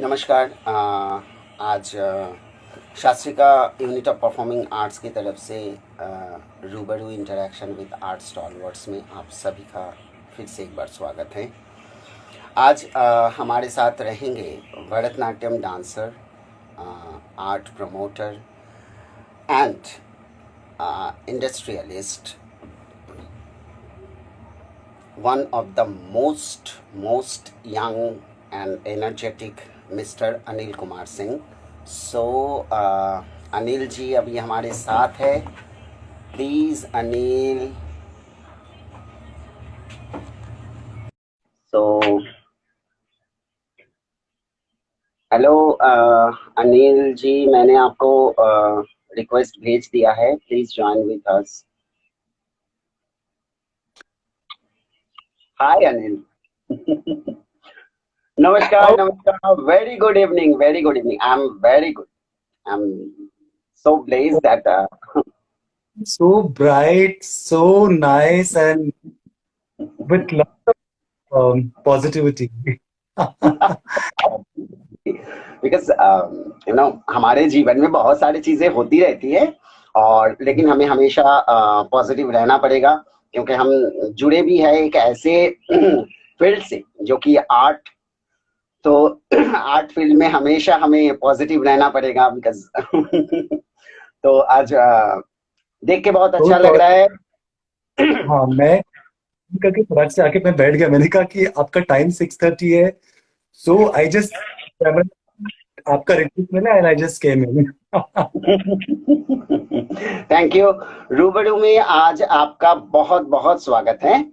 नमस्कार। आज शास्त्रिका unit of performing arts की तरफ से रूबरू इंटरेक्शन विद आर्ट स्टॉलवर्ड्स में आप सभी का फिर से एक बार स्वागत है। आज हमारे साथ रहेंगे Bharatanatyam dancer, art promoter and industrialist, one of the most young and energetic Mr. Anil Kumar Singh. So Anil ji अभी हमारे साथ है। Please Anil. So hello Anil ji, मैंने आपको रिक्वेस्ट भेज दिया है, please join with us. Hi Anil. नमस्कार How नमस्कार। Very good evening, very good evening. I am very good. I am so blessed that so bright, so nice, and with lot of positivity. Because हमारे जीवन में बहुत सारी चीजें होती रहती है, और लेकिन हमें हमेशा पॉजिटिव रहना पड़ेगा, क्योंकि हम जुड़े भी है एक ऐसे फील्ड से जो कि आर्ट। तो आर्ट फील्ड में हमेशा हमें पॉजिटिव रहना पड़ेगा, बिकॉज तो आज देख के बहुत तो अच्छा लग रहा है। हाँ, मैं करके फटाक से आके मैं बैठ गया। मैंने कहा कि आपका टाइम 6:30 है, सो आई जस्ट आपका रिक्वेस्ट मिला and I just came in. Thank you. रूबरू में आज आपका बहुत बहुत स्वागत है,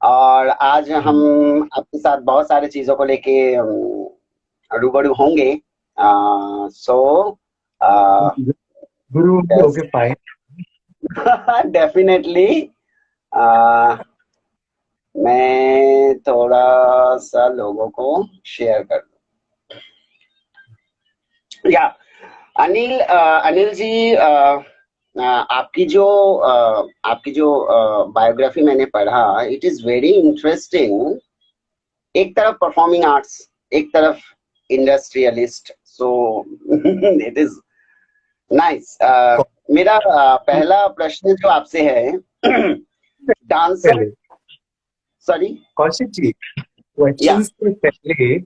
और आज हम आपके साथ बहुत सारी चीजों को लेके रूबरू होंगे। सो गुरु ओके फाइन। डेफिनेटली मैं थोड़ा सा लोगों को शेयर कर दूं। या अनिल जी, आपकी जो बायोग्राफी मैंने पढ़ा, इट इज वेरी इंटरेस्टिंग। एक तरफ परफॉर्मिंग आर्ट्स, एक तरफ industrialist. So it is nice. मेरा पहला प्रश्न जो आपसे है डांसर, पहले सॉरी कौशिक जी, या क्वेश्चन से पहले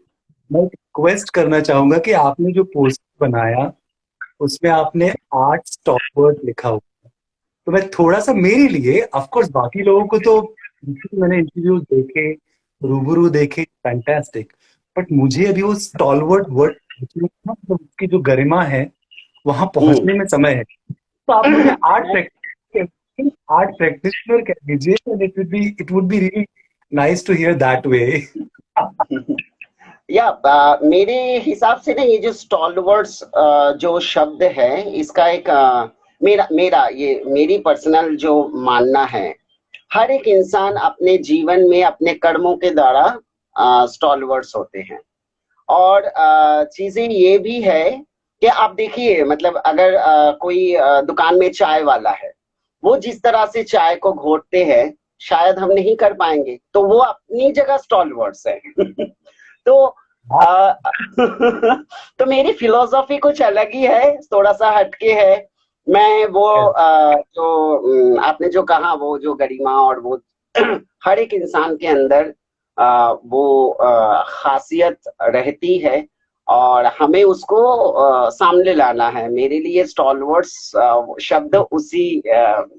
मैं रिक्वेस्ट करना चाहूंगा कि आपने जो पोस्ट बनाया उसमें आपने आर्ट स्टॉलवर्ड लिखा हुआ। तो मैं थोड़ा सा मेरे लिए, ऑफ कोर्स बाकी लोगों को तो मैंने इंटरव्यूज देखे, रूबरू देखे, फैंटास्टिक, बट मुझे अभी वो स्टॉलवर्ड वर्ड मतलब उसकी जो गरिमा है वहां पहुंचने में समय है। तो आप मुझे आर्ट प्रैक्टिशनर कह दीजिए, and it would be really nice to hear that way. या मेरे हिसाब से ना, ये जो स्टॉलवर्ड्स जो शब्द है, इसका एक मेरी पर्सनल जो मानना है, हर एक इंसान अपने जीवन में अपने कर्मों के द्वारा स्टॉलवर्ड्स होते हैं। और चीजें ये भी है कि आप देखिए, मतलब अगर कोई दुकान में चाय वाला है, वो जिस तरह से चाय को घोटते हैं, शायद हम नहीं कर पाएंगे, तो वो अपनी जगह स्टॉलवर्ड्स है। तो आ, तो मेरी फिलोसॉफी कुछ अलग ही है, थोड़ा सा हटके है। मैं वो जो आपने जो कहा, वो जो गरिमा और वो हर एक इंसान के अंदर वो खासियत रहती है, और हमें उसको सामने लाना है। मेरे लिए स्टॉलवर्ड्स शब्द उसी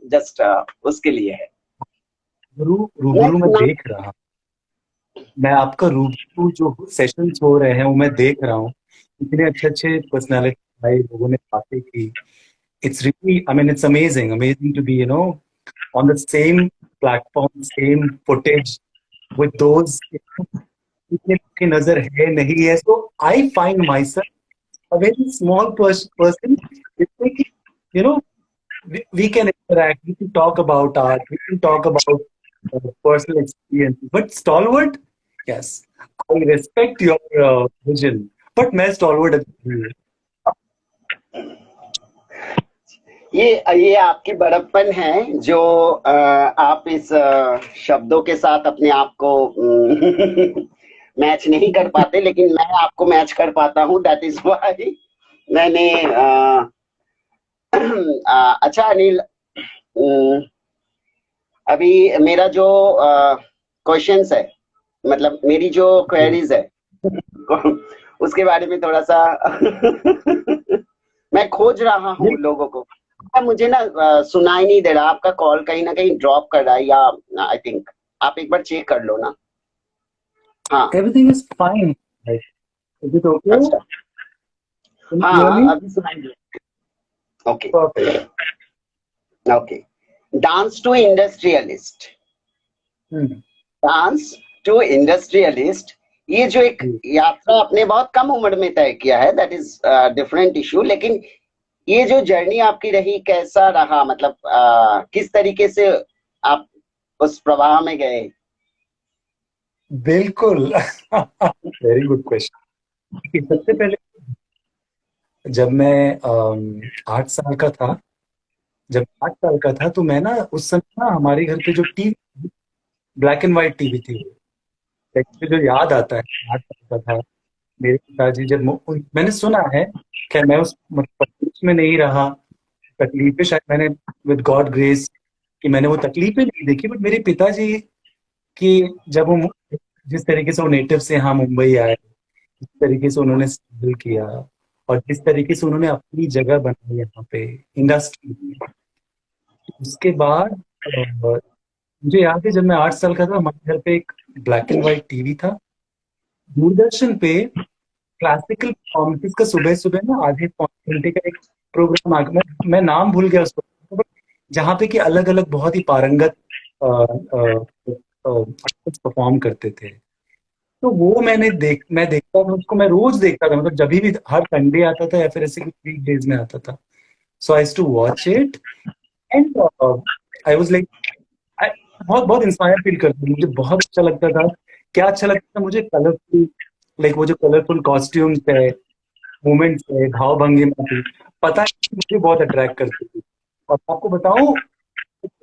जस्ट उसके लिए है। रूबरू में देख रहा, मैं आपका रूबरू जो सेशंस हो रहे हैं वो मैं देख रहा हूँ, इतने अच्छे अच्छे पर्सनालिटी भाई लोगों ने बातें की। It's really, I mean, it's amazing to be, on the same platform, same footage with those इतने की नजर है नहीं है। So I find myself a very small person, जिसमें कि, you know, we can interact, we can talk about art, we can talk about personal experience. But stalwart, yes, I respect your vision. But मैं stalwart नहीं हूँ। ये आपकी बड़प्पन है, जो आप इस शब्दों के साथ अपने आप को मैच नहीं कर पाते, लेकिन मैं आपको मैच कर पाता हूँ, दैट इज वाई मैंने अच्छा अनिल, अभी मेरा जो क्वेश्चंस है, मतलब मेरी जो क्वेरीज है उसके बारे में थोड़ा सा मैं खोज रहा हूँ लोगों को। मुझे ना सुनाई नहीं दे रहा, आपका कॉल कहीं ना कहीं ड्रॉप कर रहा है, या आई थिंक आप एक बार चेक कर लो ना। हाँ everything is fine, is it okay? अच्छा, कैन यू हियर मी? हाँ अभी सुनाई दे। Okay perfect. Okay. Dance to industrialist, dance to industrialist, ये जो एक यात्रा आपने बहुत कम उम्र में तय किया है, दैट इज डिफरेंट इशू, लेकिन ये जो जर्नी आपकी रही कैसा रहा, मतलब किस तरीके से आप उस प्रवाह में गए? बिल्कुल। Very good question. सबसे पहले जब मैं 8 साल का था, जब 8 साल का था तो मैं ना उस समय ना हमारे घर पे जो TV, black and white TV थी, मुझे जो याद आता है, 8 साल का था। मेरे पिताजी जब मैंने सुना है, क्या मैं उस मतलब तकलीफ में नहीं रहा, तकलीफें शायद मैंने विद गॉड ग्रेस कि मैंने वो तकलीफें नहीं देखी, बट मेरे पिताजी की जब वो जिस तरीके से वो नेटिव से यहाँ मुंबई आए, जिस तरीके से उन्होंने स्ट्रगल किया और जिस तरीके से उन्होंने अपनी जगह बनाई यहाँ पे इंडस्ट्री में, उसके बाद मुझे याद है जब मैं 8 साल का था, हमारे घर पे एक ब्लैक एंड व्हाइट टीवी था। दूरदर्शन पे क्लासिकल परफॉर्मेंसेस का सुबह सुबह ना आधे पौने घंटे का एक प्रोग्राम आ गया, मैं नाम भूल गया उसको, बट जहाँ पे कि अलग अलग बहुत ही पारंगत परफॉर्म करते थे। तो वो मैं देखता था उसको, मैं रोज देखता था, मतलब जब भी हर संडे आता था या फिर ऐसे वीक डेज में आता था। So I to watch it and I was like, बहुत बहुत इंस्पायर फील करती थी, मुझे बहुत अच्छा लगता था। क्या अच्छा लगता था मुझे? कलरफुल, लाइक वो जो कलरफुल कॉस्ट्यूम्स है, मूवमेंट्स है, भाव भंगिमा थी, पता है मुझे बहुत अट्रैक्ट करती थी। और आपको बताऊं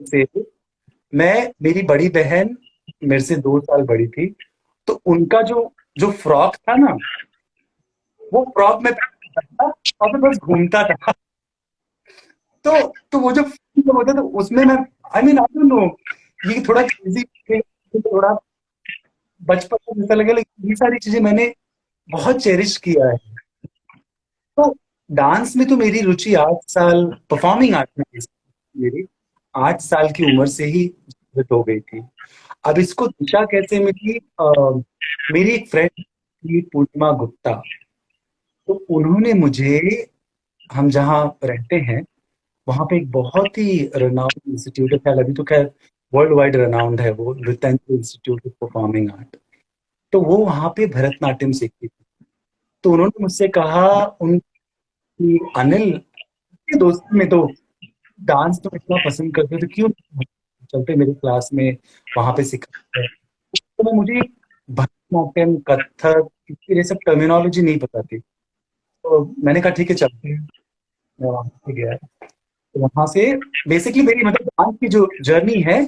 से, मैं, मेरी बड़ी बहन मेरे से 2 साल बड़ी थी, तो उनका जो जो फ्रॉक था ना, वो फ्रॉक में पहनता था और मैं बस घूमता था। तो वो जो film होता था उसमें मैं, आई मीन आई डोंट नो, ये थोड़ा क्रेजी, थोड़ा बचपन में ऐसा लगे, लेकिन ये सारी चीजें मैंने बहुत चेरिश किया है। तो डांस में तो मेरी रुचि 8 साल, परफॉर्मिंग आर्ट में मेरी 8 साल की उम्र से ही विकसित हो गई थी। अब इसको दिशा कैसे मिली? मेरी एक फ्रेंड थी पूर्णिमा गुप्ता, तो उन्होंने मुझे, हम जहाँ रहते हैं वहाँ पे एक बहुत ही रनाउंड इंस्टीट्यूट है, खैर अभी तो खैर वर्ल्ड वाइड रनाउंड है वो, Nrityanjali institute of performing art. तो वो वहाँ पे भरतनाट्यम सीखती थी। तो उन्होंने मुझसे कहा उनकी, अनिल के दोस्ती में तो डांस तो इतना पसंद करते थे, क्यों चलते मेरी क्लास में, वहां पे सिखाते हैं। तो मुझे भरतनाट्यम, कथक, ये सब टर्मिनोलॉजी नहीं पता थी। तो मैंने कहा ठीक है चलते हैं, मैं वहां पे गया। तो वहां से बेसिकली मेरी मतलब डांस की जो जर्नी है,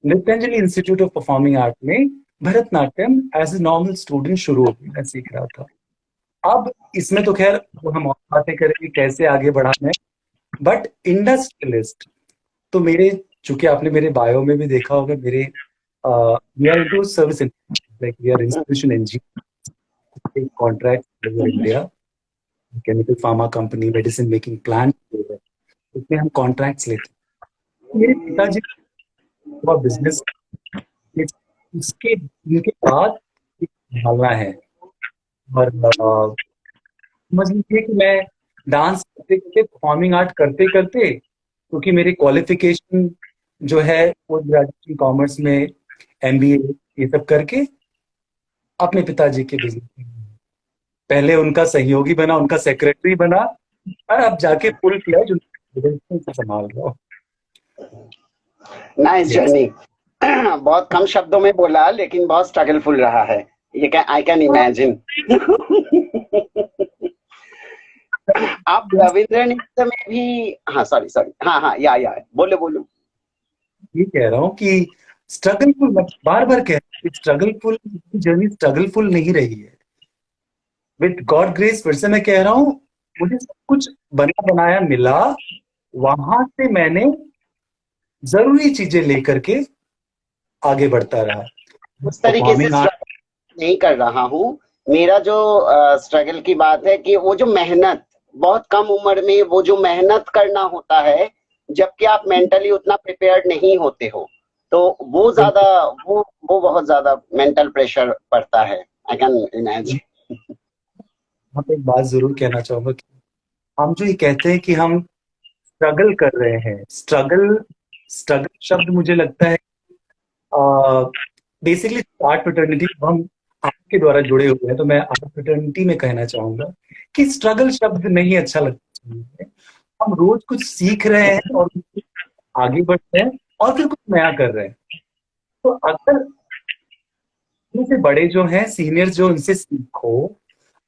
Nrityanjali institute of performing art में Bharatanatyam as a normal student शुरू हो गई, मैं सीख रहा था। अब इसमें तो खैर वो हम और बातें करेंगे कैसे आगे बढ़ाना है, बट इंडस्ट्रियलिस्ट तो मेरे, चूंकि आपने मेरे बायो में भी देखा होगा, मेरे we are into service, like we are institution engineer, contract India, chemical pharma company, medicine making plant, उसमें हम कॉन्ट्रैक्ट्स लेते हैं। मेरे पिताजी का बिजनेस, उसके उनके बाद संभालना है। और समझ लीजिए कि मैं डांस करते करते, परफॉर्मिंग आर्ट करते करते, क्योंकि मेरी क्वालिफिकेशन जो है पोस्ट ग्रेजुएशन कॉमर्स में, एमबीए, ये सब करके अपने पिताजी के बिजनेस, पहले उनका सहयोगी बना, उनका सेक्रेटरी बना, और अब जाके फुल फ्लैज उनका संभाल रहा हूँ। Nice Yes. जर्नी। बहुत कम शब्दों में बोला, लेकिन बहुत स्ट्रगलफुल रहा है, ये आई कैन इमेजिन। आप रविंद्र नृत्य में भी, हाँ सॉरी सॉरी, हाँ हाँ, या बोलो बोलो। ये कह रहा हूँ कि स्ट्रगलफुल, बार बार कह रहा हूं, स्ट्रगलफुल जर्नी स्ट्रगलफुल नहीं रही है। विद गॉड ग्रेस, फिर से मैं कह रहा हूँ, मुझे सब कुछ बना बनाया मिला, वहां से मैंने जरूरी चीजें लेकर के आगे बढ़ता रहा। उस तरीके से परफॉर्मिंग आर्ट। स्ट्रगल नहीं कर रहा हूँ। मेरा जो स्ट्रगल की बात है कि वो जो मेहनत, बहुत कम उम्र में वो जो मेहनत करना होता है, जबकि आप मेंटली उतना प्रिपेयर्ड नहीं होते हो, तो वो ज्यादा, वो बहुत ज्यादा मेंटल प्रेशर पड़ता है। I can imagine. यहाँ पे एक बात जरूर कहना चाहूंगा कि हम जो ये कहते हैं कि हम स्ट्रगल कर रहे हैं, स्ट्रगल स्ट्रगल शब्द मुझे लगता है बेसिकली आर्ट फ्रेटर्निटी, हम आपके द्वारा जुड़े हुए हैं, तो मैं आर्ट फ्रेटर्निटी में कहना चाहूंगा कि स्ट्रगल शब्द नहीं अच्छा लगता है। हम रोज कुछ सीख रहे हैं और आगे बढ़ रहे हैं और फिर कुछ नया कर रहे हैं। तो अगर से बड़े जो हैं, सीनियर्स जो, उनसे सीखो,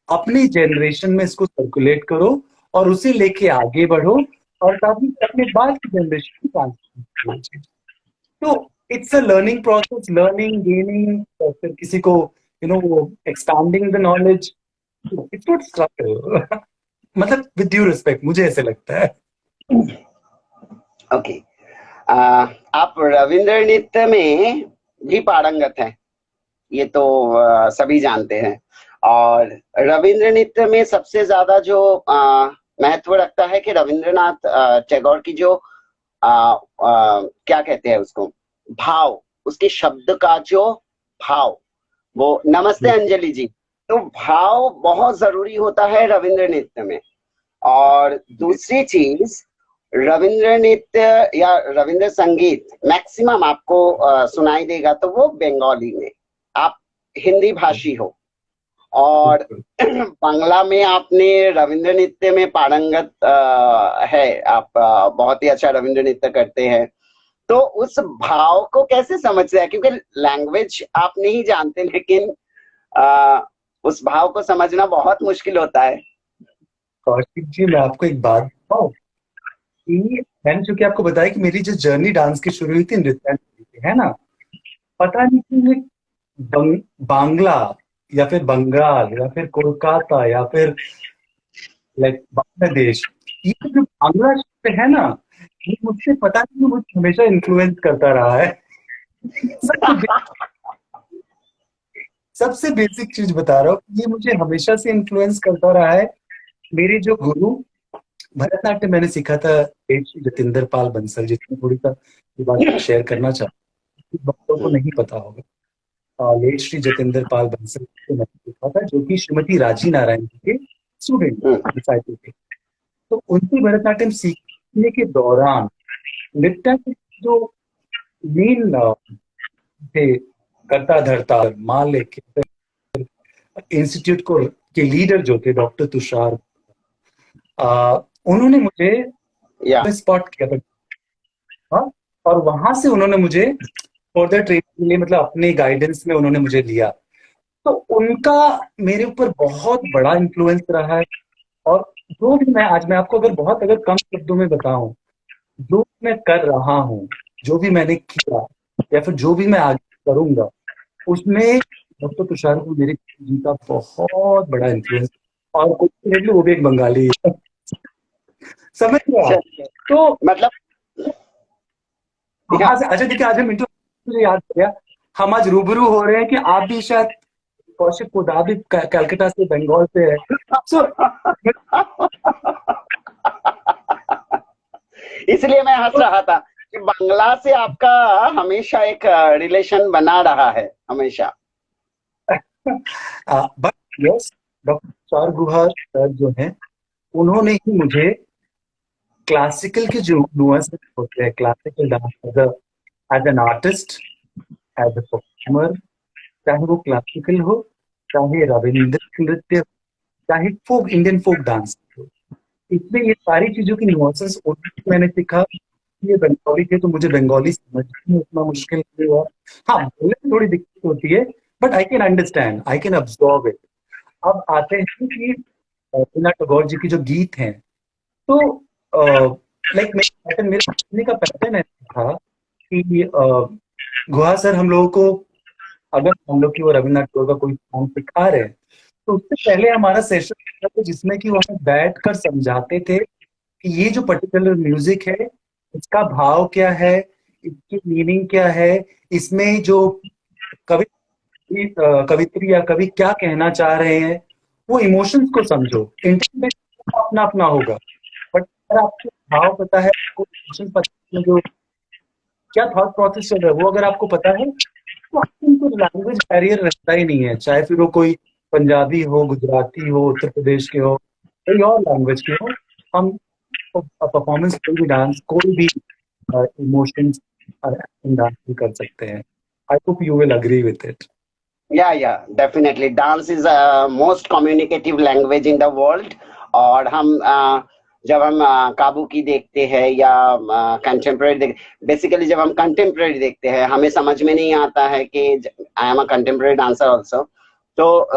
अपनी जनरेशन में इसको सर्कुलेट करो और उसे लेके आगे बढ़ो, और ताकि अपने बाद की जनरेशन को ट्रांसफर। तो it's a learning process, learning, gaining, और फिर किसी को expanding the knowledge. It's not struggle. मतलब विद ड्यू रिस्पेक्ट, मुझे ऐसे लगता है। ओके। आप रविंद्र नृत्य में भी पारंगत हैं, ये तो सभी जानते हैं। और रविंद्र नृत्य में सबसे ज्यादा जो महत्व रखता है कि रविंद्रनाथ टैगोर की जो क्या कहते हैं उसको, भाव, उसके शब्द का जो भाव, वो नमस्ते अंजलि जी, तो भाव बहुत जरूरी होता है रविंद्र नृत्य में। और दूसरी चीज, रविंद्र नृत्य या रविंद्र संगीत मैक्सिमम आपको सुनाई देगा तो वो बंगाली में, आप हिंदी भाषी हो, और बांग्ला में आपने रविंद्र नृत्य में पारंगत है, आप बहुत ही अच्छा रविंद्र नृत्य करते हैं। तो उस भाव को कैसे समझते हैं, क्योंकि लैंग्वेज आप नहीं जानते, लेकिन उस भाव को समझना बहुत मुश्किल होता है। कौशिक जी, मैं आपको एक बात बताऊं कि मैंने चूंकि आपको बताया कि मेरी जो जर्नी डांस की शुरू हुई थी नृत्य से, है ना, पता नहीं कि ये बांग्ला या फिर बंगाल या फिर कोलकाता या फिर लाइक बांग्लादेश, ये जो बांग्ला शब्द है ना, ये मुझसे पता नहीं, मुझे हमेशा इन्फ्लुएंस करता रहा है। सबसे सबसे बेसिक चीज बता रहा हूँ, ये मुझे हमेशा से इन्फ्लुएंस करता रहा है। मेरे जो गुरु, भरतनाट्यम मैंने सीखा था श्री जतिंदर पाल बंसल, जिसमें थोड़ी सा ये बात शेयर करना चाहता हूँ, बच्चों को नहीं पता होगा। लेट श्री जतिंदर पाल बंसल से मैंने सीखा था, जो कि श्रीमती राजी नारायण जी के स्टूडेंट डिसाइपल थे। तो उनसे भरतनाट्यम सीखने के दौरान नृत्य के जो मेन थे, करता धरता मालिक, इंस्टीट्यूट को के लीडर जो थे डॉक्टर तुषार, उन्होंने मुझे स्पॉट किया था। हाँ, और वहां से उन्होंने मुझे फर्दर ट्रेनिंग के लिए, मतलब अपने गाइडेंस में उन्होंने मुझे लिया। तो उनका मेरे ऊपर बहुत बड़ा इन्फ्लुएंस रहा है। और जो भी मैं आपको अगर कम शब्दों में बताऊं, जो मैं कर रहा हूँ, जो भी मैंने किया या फिर जो भी मैं आगे करूंगा, उसमें डॉक्टर तुषार को मेरे जी का बहुत बड़ा इन्फ्लुएंस। और कोइंसिडेंटली वो भी एक बंगाली है। समझ गया। तो मतलब वहां से, अच्छा देखिए, आज हम मुझे याद गया, हम आज रूबरू हो रहे हैं कि आप भी शायद, कौशिक खुद आप भी कलकत्ता से, बंगाल से है। सो इसलिए मैं हंस रहा था कि बांग्ला से आपका हमेशा एक रिलेशन बना रहा है हमेशा। But yes, doctor Tushar Guha sir जो हैं, उन्होंने ही मुझे क्लासिकल के जो नुआंस होते हैं, classical dance as an artist, as a performer, चाहे वो क्लासिकल हो, चाहे रविंद्र नृत्य, चाहे फोक, इंडियन फोक डांस हो, इसमें ये सारी चीजों की नुआंसेस मैंने सीखा। ये बंगाली थे तो मुझे बंगाली समझने में उतना मुश्किल नहीं हुआ। हाँ, बोलने में थोड़ी दिक्कत होती है, but I can understand, I can absorb it. अब आते हैं कि रवींद्रनाथ टैगोर जी के जो गीत हैं, तो लाइक मेरे सीखने का पैटर्न ऐसा था कि गुहा सर हम लोगों को, अगर हम लोग की वो रविन्द्रनाथ टैगोर का कोई सॉन्ग सिखा रहे हैं तो उससे पहले हमारा सेशन था तो जिसमें कि वो हमें बैठ कर समझाते थे कि ये जो पर्टिकुलर म्यूजिक है इसका भाव क्या है, इसकी मीनिंग क्या है, इसमें जो कवि कवित्री या कवि क्या कहना चाह रहे हैं, वो इमोशंस को समझो। इंटरप्रिटेशन अपना अपना होगा, बट अगर आपको भाव पता है, आपको इमोशन पता है, जो क्या थॉट प्रोसेस चल रहा है वो अगर आपको पता है तो आपको लैंग्वेज बैरियर रहता ही नहीं है, चाहे फिर वो कोई पंजाबी हो, गुजराती हो, उत्तर प्रदेश के हो, कोई और लैंग्वेज के हो। हम परफॉर्मेंस कोई भी डांस, कोई भी इमोशंस डांस भी कर सकते हैं। I hope you will agree with it. Yeah definitely dance is most communicative language in the world. और हम जब हम काबू की देखते हैं या कंटेम्प्रेरी बेसिकली जब हम कंटेम्प्रेरी देखते हैं हमें समझ में नहीं आता है कि I am a contemporary dancer also, तो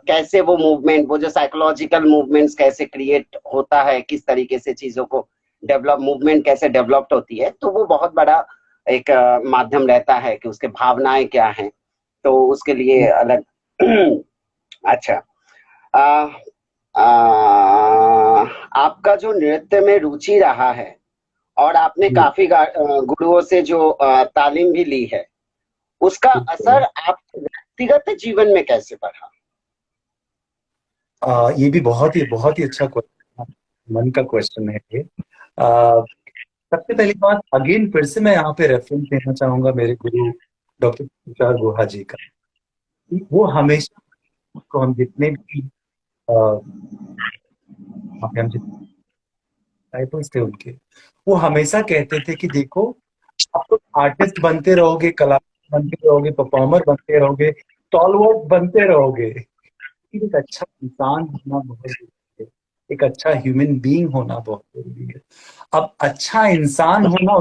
कैसे वो मूवमेंट, वो जो साइकोलॉजिकल मूवमेंट्स कैसे क्रिएट होता है, किस तरीके से चीजों को डेवलप, मूवमेंट कैसे डेवलप्ड होती है, तो वो बहुत बड़ा एक माध्यम रहता है कि उसके भावनाएं क्या हैं, तो उसके लिए अलग अच्छा। आ, आ, आपका जो नृत्य में रुचि रहा है और आपने काफी गुरुओं से जो तालीम भी ली है, उसका असर आपके व्यक्तिगत जीवन में कैसे पड़ा? ये भी बहुत ही अच्छा क्वेश्चन, मन का क्वेश्चन है ये। आ, सबसे पहली बात, अगेन फिर से मैं यहाँ पे रेफरेंस देना चाहूंगा मेरे गुरु डॉक्टर तुषार गुहा जी का। वो हमेशा को हम जितने भी हम डिसाइपल्स थे उनके, वो हमेशा कहते थे कि देखो, आप तो आर्टिस्ट बनते रहोगे, कलाकार बनते रहोगे, परफॉर्मर बनते रहोगे, टॉलवर्ड बनते रहोगे, लेकिन एक अच्छा इंसान होना बहुत जरूरी है, एक अच्छा ह्यूमन बीइंग होना बहुत जरूरी है। अब अच्छा इंसान होना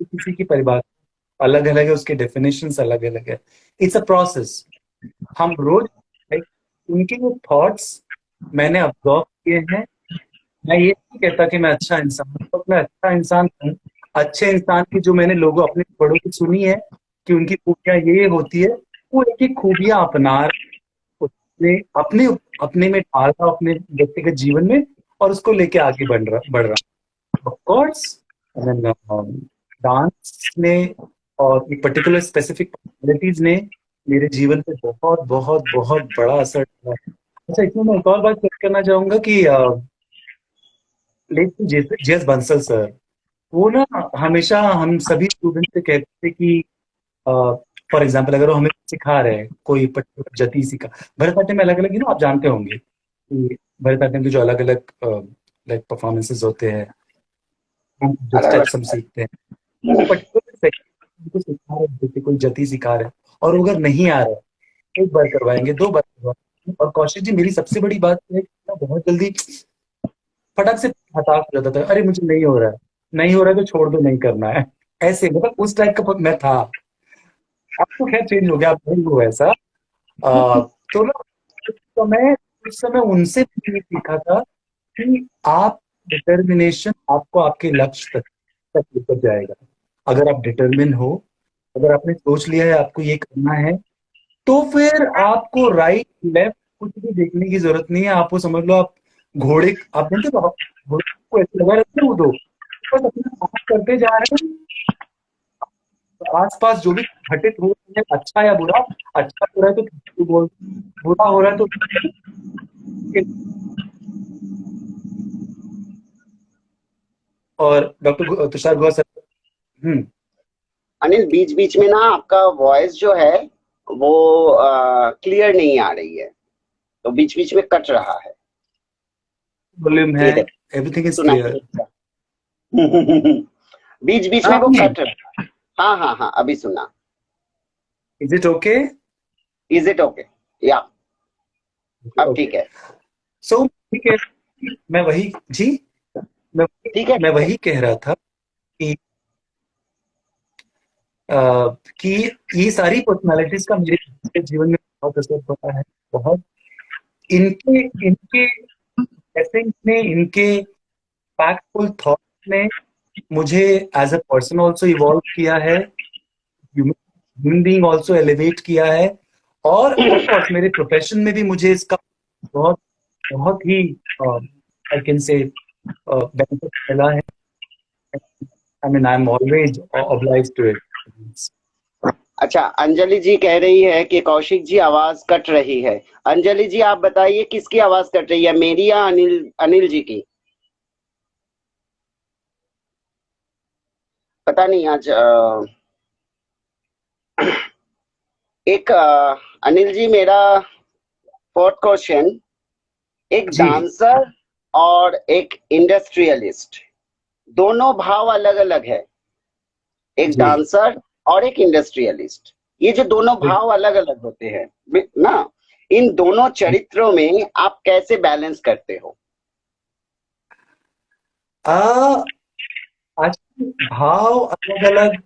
किसी की परिभाषा अलग अलग है, उसके डेफिनेशंस अलग अलग है। It's a process. हम रोज like, उनके जो थॉट्स मैंने ऑब्जर्व किए हैं। मैं ये नहीं कहता कि मैं अच्छा इंसान हूं, तो मैं अच्छा इंसान हूँ। अच्छे इंसान की जो मैंने लोगों अपने बड़ों की सुनी है कि उनकी खूबियां ये होती है, वो एक एक खूबियां अपना उसने अपने अपने में ढाला अपने व्यक्तिगत जीवन में, और उसको लेके आगे बढ़ रहा ऑफ कोर्स। डांस ने और एक पर्टिकुलर स्पेसिफिक पर्सनैलिटीज ने मेरे जीवन पे बहुत बहुत बहुत बड़ा असर डाला। अच्छा, इसमें मैं एक और बात शेयर करना चाहूंगा कि लेकिन जेएस बंसल सर, वो ना हमेशा हम सभी स्टूडेंट से कहते थे कि फॉर एग्जाम्पल अगर वो हमें सिखा रहे हैं कोई पर्टिकुलर जति सिखा, भरतनाट्यम में अलग अलग आप जानते होंगे कि भरतनाट्यम के जो अलग अलग लाइक परफॉर्मेंसेस होते हैं, हम जो अलग स्टेप्स हम अलग सीखते हैं, वो पर्टिकुलर सेक्शन को सिखा रहे हैं, जैसे कोई जति सिखा रहे हैं, और अगर नहीं आ रहा है, एक बार करवाएंगे, दो बार करवाएंगे। और कौशिक जी, मेरी सबसे बड़ी बात है कि मैं बहुत जल्दी फटक से हताश हो जाता था, अरे मुझे नहीं हो रहा है, नहीं हो रहा है तो छोड़ दो, नहीं करना है, ऐसे मतलब उस टाइप का मैं था। अब तो खैर चेंज हो गया, अब नहीं हुआ ऐसा। तो ना उस समय उनसे भी ये सीखा था कि आप डिटर्मिनेशन आपको आपके लक्ष्य तक लेकर जाएगा। अगर आप डिटर्मिन हो, अगर आपने सोच लिया है आपको ये करना है, तो फिर आपको राइट लेफ्ट कुछ भी देखने की जरूरत नहीं है। आपको समझ लो आप घोड़े, आप जानते हो घोड़े को ऐसे लगा रहते हो, दो बस अपना काम करते जा रहे हैं, आसपास जो भी घटित हो रहा है, अच्छा या बुरा, अच्छा हो रहा है तो बोल, बुरा हो रहा है तो। और डॉक्टर तुषार गुहा सर। हम्म। अनिल, बीच बीच में ना आपका वॉइस जो है वो क्लियर नहीं आ रही है, तो बीच बीच में कट रहा है। वॉल्यूम है, ये देखो, एवरीथिंग इज सुनाई क्लियर। देता। बीच बीच में वो कट रहा है। हाँ हाँ हाँ, अभी सुना। Is it okay? Is it okay? या अब ओके, ठीक है। सो ठीक है। मैं वही जी, मैं ठीक है, मैं ठीक है। वही कह रहा था कि अ, कि ये सारी पर्सनालिटीज का मेरे जीवन में बहुत असर पड़ा है, बहुत। इनके इनके एसेंस ने, इनके फैक्टफुल थॉट ने मुझे as a person also evolve किया है, human human being also elevate किया है, और ऑफ कोर्स मेरे प्रोफेशन में भी मुझे इसका बहुत बहुत ही आई कैन से बेनिफिट मिला है। I mean I am always obliged to it. अच्छा, अंजलि जी कह रही है कि कौशिक जी आवाज कट रही है। अंजलि जी आप बताइए किसकी आवाज कट रही है, मेरी या अनिल अनिल जी की? पता नहीं आज एक अनिल जी मेरा फोर्थ क्वेश्चन, एक जी डांसर और एक इंडस्ट्रियलिस्ट, दोनों भाव अलग अलग है। एक जी डांसर और एक इंडस्ट्रियलिस्ट, ये जो दोनों भाव अलग अलग होते हैं ना, इन दोनों चरित्रों में आप कैसे बैलेंस करते हो? आ, आज भाव अलग अलग,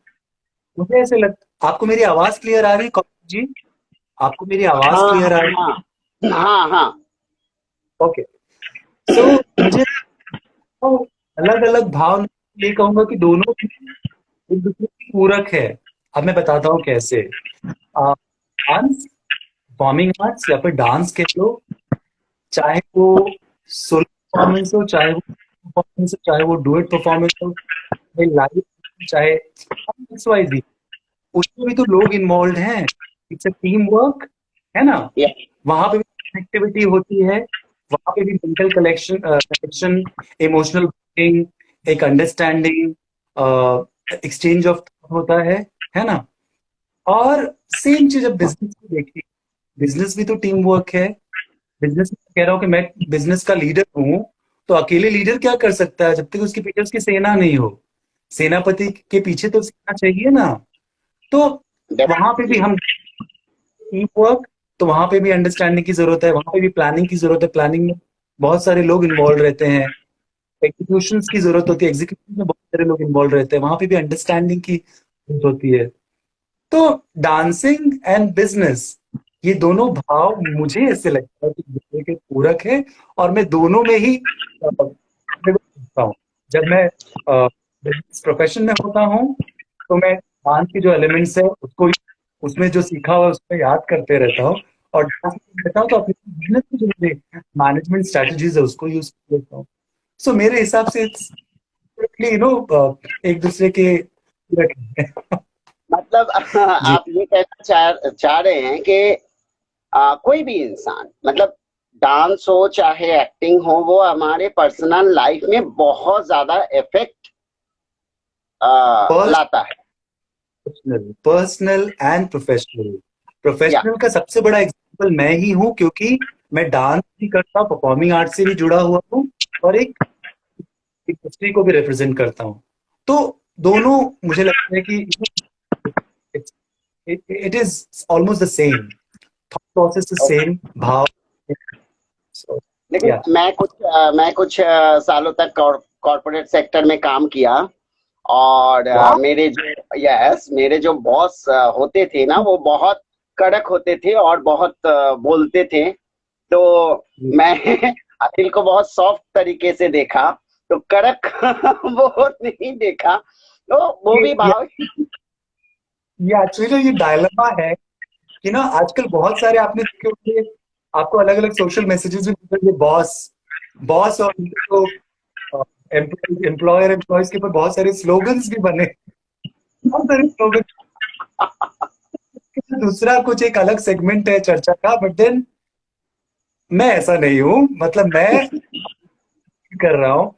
मुझे ऐसे लग, आपको मेरी आवाज क्लियर आ रही है कौशिक जी? आपको मेरी आवाज हाँ क्लियर आ रही हाँ हाँ हाँ। है? ओके। सो मुझे अलग अलग भाव, ये कहूंगा कि दोनों एक दूसरे की पूरक है। अब मैं बताता हूँ कैसे। डांस, परफॉर्मिंग आर्ट्स या फिर डांस के लो, चाहे वो सोलो परफॉर्मेंस हो, चाहे वो परफॉर्मेंस हो, चाहे वो डुएट परफॉर्मेंस हो, चाहे लाइव, चाहे एक्स वाई जी, उसमें भी तो लोग इन्वॉल्व हैं। इट्स अ टीम वर्क, है ना? या वहां पे भी कनेक्टिविटी होती है, वहां पे भी मेंटल कलेक्शन कनेक्शन, इमोशनल एक अंडरस्टैंडिंग, एक्सचेंज ऑफ होता है ना? और सेम चीज अब बिजनेस को देखिए, बिजनेस भी तो टीम वर्क है। बिजनेस में कह रहा हूँ कि मैं बिजनेस का लीडर हूँ, तो अकेले लीडर क्या कर सकता है जब तक उसके पीछे उसकी सेना नहीं हो? सेनापति के पीछे तो सेना चाहिए ना। तो वहां पे भी डेफिनेटली। हम टीम वर्क, तो वहां पे भी अंडरस्टैंडिंग की जरूरत है, वहां पे भी प्लानिंग की जरूरत है। प्लानिंग में बहुत सारे लोग इन्वॉल्व रहते हैं, एग्जीक्यूशन की जरूरत होती है, एग्जीक्यूशन में बहुत सारे लोग इन्वॉल्व रहते हैं, वहां पे भी अंडरस्टैंडिंग की जरूरत होती है। तो डांसिंग एंड बिजनेस, ये दोनों भाव मुझे ऐसे लगता है कि एक दूसरे के पूरक है, और मैं दोनों में ही होता हूँ। जब मैं बिजनेस प्रोफेशन में होता हूँ, तो मैं डांस के जो एलिमेंट्स है उसको, उसमें जो सीखा हुआ है उसको याद करते रहता हूँ, और डांस करता हूँ तो अपने बिजनेस की जो मैनेजमेंट स्ट्रेटजीज है उसको यूज कर लेता हूँ। सो मेरे हिसाब से यू नो एक दूसरे के पूरक हैं। मतलब जी आप ये कहना चाह रहे हैं कि कोई भी इंसान, मतलब डांस हो चाहे एक्टिंग हो, वो हमारे पर्सनल लाइफ में बहुत ज्यादा इफेक्ट लाता है। Personal, personal and professional. या प्रोफेशनल का सबसे बड़ा एग्जांपल मैं ही हूँ, क्योंकि मैं डांस भी करता हूँ, परफॉर्मिंग आर्ट से भी जुड़ा हुआ हूँ, और एक इंडस्ट्री को भी रिप्रेजेंट करता हूँ। तो दोनों, मुझे लगता है कि it is almost the same, thought process is same, भाव। So, लेकिन yeah, मैं कुछ सालों तक कॉर्पोरेट सेक्टर में काम किया, और wow, मेरे जो बॉस होते थे ना, वो बहुत कड़क होते थे और बहुत बोलते थे। तो मैं अनिल को बहुत सॉफ्ट तरीके से देखा, तो कड़क वो नहीं देखा। तो वो भी ये भाव। ये एक्चुअली ये डायलमा है कि ना, आजकल बहुत सारे आपने देखे होंगे, आपको अलग अलग सोशल मैसेजेस भी मिलेंगे, बॉस बॉस और जो एम्प्लॉयर एम्प्लॉयज के ऊपर बहुत सारे स्लोगन्स भी बने, बहुत सारे स्लोगन। दूसरा कुछ एक अलग सेगमेंट है चर्चा का, बट देन मैं ऐसा नहीं हूं, मतलब मैं कर रहा हूं,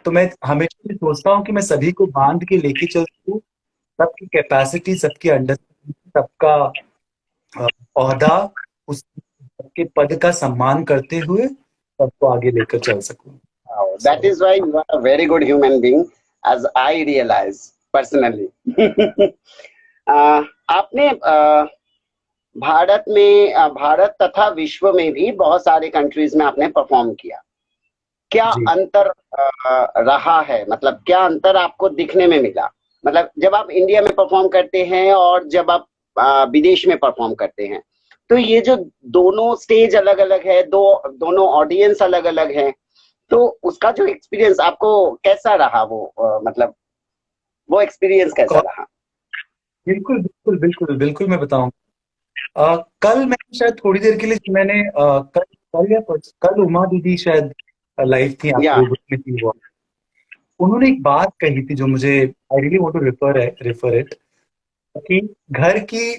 तो मैं हमेशा ये सोचता हूँ कि मैं सभी को बांध के लेके चलती हूँ, सबकी कैपेसिटी, सबकी अंडरस्टैंडिंग, सबका ओहदा, उस सबके पद का सम्मान करते हुए सबको आगे लेकर चल सकूं। That so is why you are a very good human being, as I realise personally. आपने भारत तथा विश्व में भी बहुत सारे कंट्रीज में आपने परफॉर्म किया। क्या जी अंतर रहा है, मतलब क्या अंतर आपको दिखने में मिला? मतलब जब आप इंडिया में परफॉर्म करते हैं और जब आप विदेश में परफॉर्म करते हैं, तो ये जो दोनों स्टेज अलग अलग है, दोनों ऑडियंस अलग अलग है, तो उसका जो एक्सपीरियंस आपको कैसा रहा, वो मतलब वो एक्सपीरियंस कैसा रहा? बिल्कुल बिल्कुल बिल्कुल बिल्कुल, मैं बताऊं। कल मैं शायद थोड़ी देर के लिए मैंने कल कल या कल उमा दीदी शायद लाइव थी, आप या लोगों में थी वो। उन्होंने एक बात कही थी जो मुझे I really want to refer it, कि घर की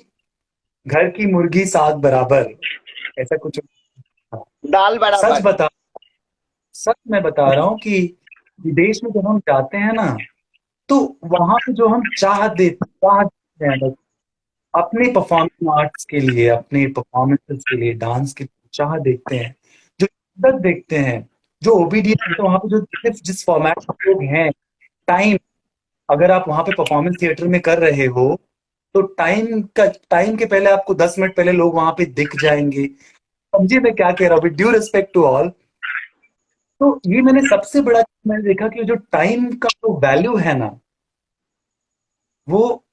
घर की मुर्गी साग बराबर, ऐसा कुछ था। दाल सच बराबर। बता सच मैं बता रहा हूँ कि विदेश में जब हम जाते हैं ना, तो वहां पे जो हम चाह देते हैं, बस अपने परफॉर्मिंग आर्ट्स के लिए, अपने परफॉर्मेंसेस के लिए, डांस के लिए चाह देखते हैं, जो इज्जत देखते हैं, जो ओबीडियंस, वहां पे जो जिस फॉर्मेट के लोग हैं, टाइम। अगर आप वहां पे परफॉर्मेंस थिएटर में कर रहे हो, तो टाइम के पहले आपको 10 मिनट पहले लोग वहां पे दिख जाएंगे। समझिए मैं क्या कह रहा हूँ, ड्यू रिस्पेक्ट टू ऑल। तो ये मैंने सबसे बड़ा मैंने देखा कि जो टाइम का जो वैल्यू है ना, वो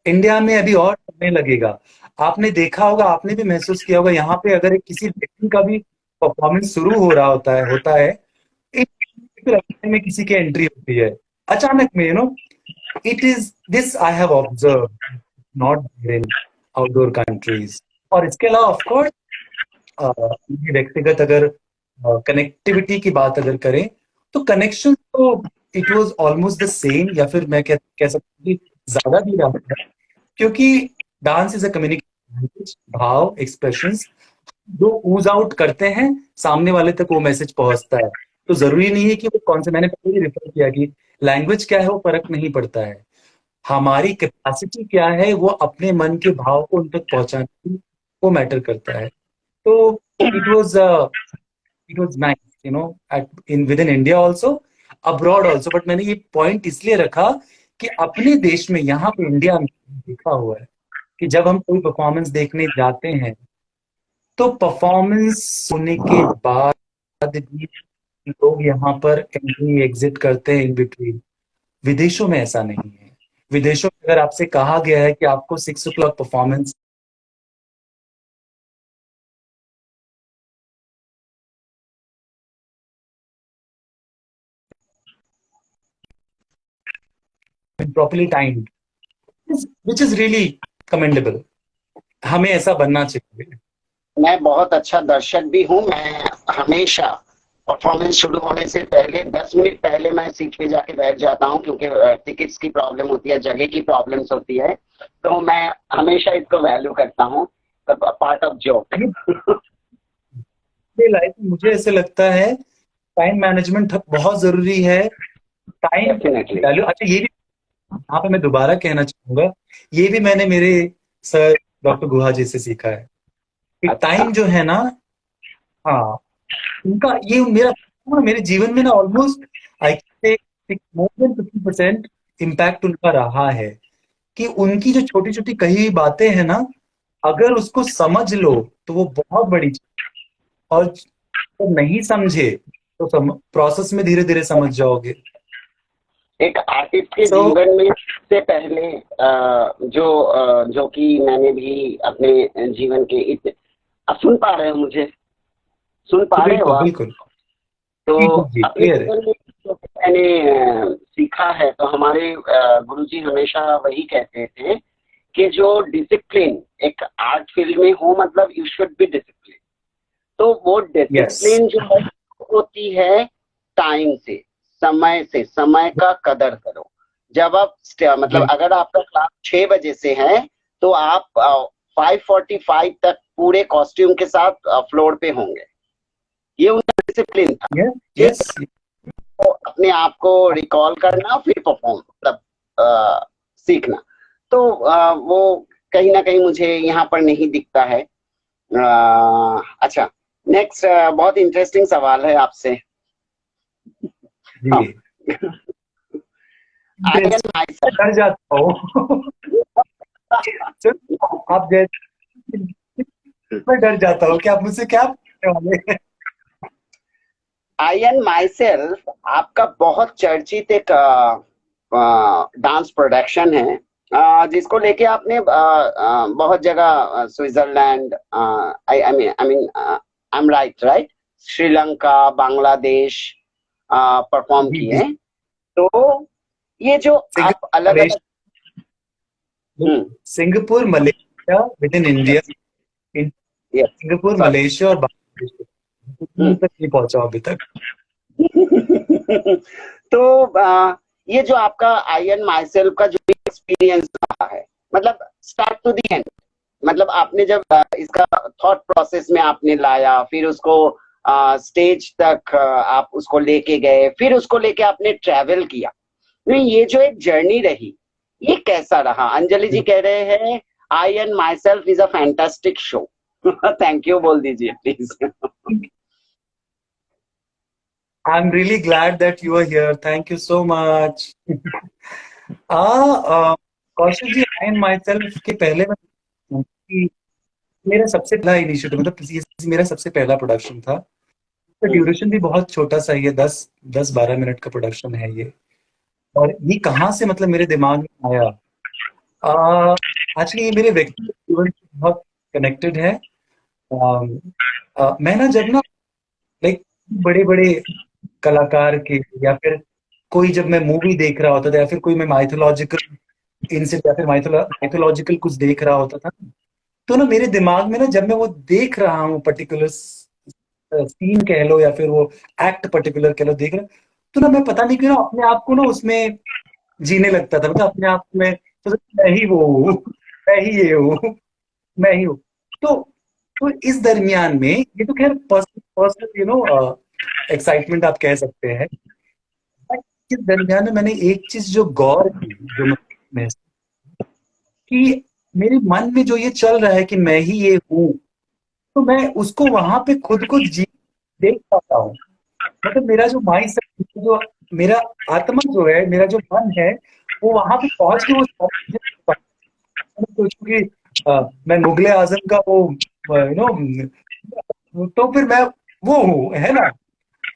इंडिया में अभी और बढ़ने लगेगा। आपने देखा होगा, आपने भी महसूस किया होगा, यहाँ पे अगर एक किसी व्यक्ति का भी परफॉर्मेंस शुरू हो रहा होता है, एक में किसी की एंट्री होती है अचानक में, it is this I have observe, not in outdoor countries. और इसके अलावा ऑफ कोर्स व्यक्तिगत अगर कनेक्टिविटी की बात अगर करें, तो कनेक्शन तो it was almost the same, या फिर मैं कह सकता हूँ कि ज्यादा भी रहा है, क्योंकि dance is a communication language, भाव, एक्सप्रेशंस जो ऊज आउट करते हैं, सामने वाले तक वो मैसेज पहुंचता है। तो जरूरी नहीं है कि वो कौन से, मैंने पहले ही रेफर किया कि लैंग्वेज क्या है वो फर्क नहीं पड़ता है, हमारी कैपेसिटी क्या है वो अपने मन के भाव को उन तक पहुंचाने की, वो मैटर करता है। तो it was it was nice, at in with in India also, abroad also. But मैंने ये पॉइंट इसलिए रखा कि अपने देश में, यहाँ पे इंडिया में देखा हुआ है कि जब हम कोई परफॉर्मेंस देखने जाते हैं, तो परफॉर्मेंस होने के बाद भी लोग यहाँ पर एंट्री एग्जिट करते हैं इन बिटवीन। विदेशों में ऐसा नहीं है। विदेशों में अगर आपसे कहा गया है कि आपको 6 o'clock performance properly timed, which is really commendable. हमें ऐसा बनना चाहिए। मैं बहुत अच्छा दर्शक भी हूँ। मैं हमेशा परफॉर्मेंस शुरू होने से पहले 10 मिनट पहले मैं सीट पे जाके बैठ जाता हूँ, क्योंकि टिकट्स की प्रॉब्लम होती है, जगह की प्रॉब्लम्स होती है। तो मैं हमेशा इसको वैल्यू करता हूँ, पार्ट ऑफ जॉब। लाइफ में मुझे ऐसे लगता है टाइम मैनेजमेंट बहुत जरूरी है। Time definitely. वैल्यू, अच्छा ये भी यहाँ पे मैं दोबारा कहना चाहूंगा, ये भी मैंने मेरे सर डॉक्टर गुहा जी से सीखा है कि अच्छा। टाइम जो है ना, हाँ, उनका ये मेरे जीवन में ना ऑलमोस्ट आई से मोर देन 50% इम्पैक्ट उनका रहा है। कि उनकी जो छोटी छोटी कही हुई बातें हैं ना, अगर उसको समझ लो तो वो बहुत बड़ी चीज। और जब नहीं समझे तो प्रोसेस में धीरे धीरे समझ जाओगे। एक आर्टिस्ट के सो जीवन में से पहले जो कि मैंने भी अपने जीवन के आप सुन पा रहे हो मुझे? सुन पा रहे हो बिल्कुल आप? बिल्कुल, तो जी जी जी, अपने क्लियर है। जीवन में जो मैंने सीखा है, तो हमारे गुरुजी हमेशा वही कहते थे कि जो डिसिप्लिन एक आर्ट फील्ड में हो, मतलब यू शुड बी डिसिप्लिन। तो वो यस, डिसिप्लिन जो है होती है टाइम से, समय का कदर करो। जब आप मतलब बिल्कुल, अगर आपका क्लास 6 बजे से है, तो आप 5:45 तक पूरे कॉस्ट्यूम के साथ फ्लोर पे होंगे। ये उनका डिसिप्लिन था। यस फिर यस। तो अपने आप को रिकॉल करना, फिर परफॉर्म मतलब सीखना। तो वो कहीं ना कहीं मुझे यहाँ पर नहीं दिखता है। अच्छा, नेक्स्ट बहुत इंटरेस्टिंग सवाल है आपसे। हाँ। जी, आई एम इंटरेस्ट, माई डर जाता हूँ। चलो, आप जैसे, मैं डर जाता हूँ कि आप मुझसे क्या पूछने वाले हैं। आई एम माई सेल्फ आपका बहुत चर्चित एक डांस प्रोडक्शन है, जिसको लेके आपने बहुत जगह Switzerland, I mean I M right, Sri Lanka, Bangladesh perform जी जी, किए। तो ये जो आप अलग अलग, Malaysia, Singapore, Malaysia, with in India, yes, Singapore, sorry. Malaysia और बांग्लादेश तक नहीं पहुंचा अभी तक। तो ये जो आपका आई एन माई सेल्फ का जो एक्सपीरियंस रहा है, मतलब स्टार्ट टू दी एंड, मतलब आपने जब इसका थॉट प्रोसेस में आपने लाया, फिर उसको स्टेज तक आप उसको लेके गए, फिर उसको लेके आपने ट्रैवल किया, तो ये जो एक जर्नी रही, ये कैसा रहा? अंजलि जी कह रहे हैं I and myself is a fantastic show. Thank you बोल दीजिए please. I'm really glad that you are here. Thank you so much. Kaushik ji, I am myself के पहले मैं कि मेरा सबसे पहला इनिशिएटिव, मतलब ये मेरा सबसे पहला प्रोडक्शन था। तो ड्यूरेशन भी बहुत छोटा सा ही है, 10-12 मिनट का प्रोडक्शन है ये। और ये कहाँ से मतलब मेरे दिमाग में आया? एक्चुअली ये मेरे व्यक्तिगत जीवन से बहुत कनेक्टेड है। मैं ना जब ना लाइक बड़े बड़े कलाकार के, या फिर कोई, जब मैं मूवी देख रहा होता था, या फिर कोई मैं माइथोलॉजिकल इंसिडेंट या फिर माइथोलॉजिकल कुछ देख रहा होता था, तो ना मेरे दिमाग में ना, जब मैं वो देख रहा हूँ पर्टिकुलर सीन कह लो, या फिर वो एक्ट पर्टिकुलर कह लो देख रहा, तो ना मैं पता नहीं क्यों ना अपने आप को ना उसमें जीने लगता था, मतलब अपने आप में तो मैं ही वो हूँ, मैं ही ये हूँ, मैं ही हूँ। तो तो इस दरमियान में, ये तो खैर पर्सनल एक्साइटमेंट आप कह सकते हैं, बट इस दरमियान में मैंने एक चीज जो गौर की, जो मैं कि मेरे मन में जो ये चल रहा है कि मैं ही ये हूँ, तो मैं उसको वहां पे खुद को जी देख पाता हूँ। मतलब मेरा जो माइंड सेट, जो मेरा आत्मा जो है, मेरा जो मन है, वो वहां पे पहुंच के वो सारी चीजें कर पाता है। मैं सोचूं कि मैं मुगले आजम का वो तो फिर मैं वो हूँ, है ना?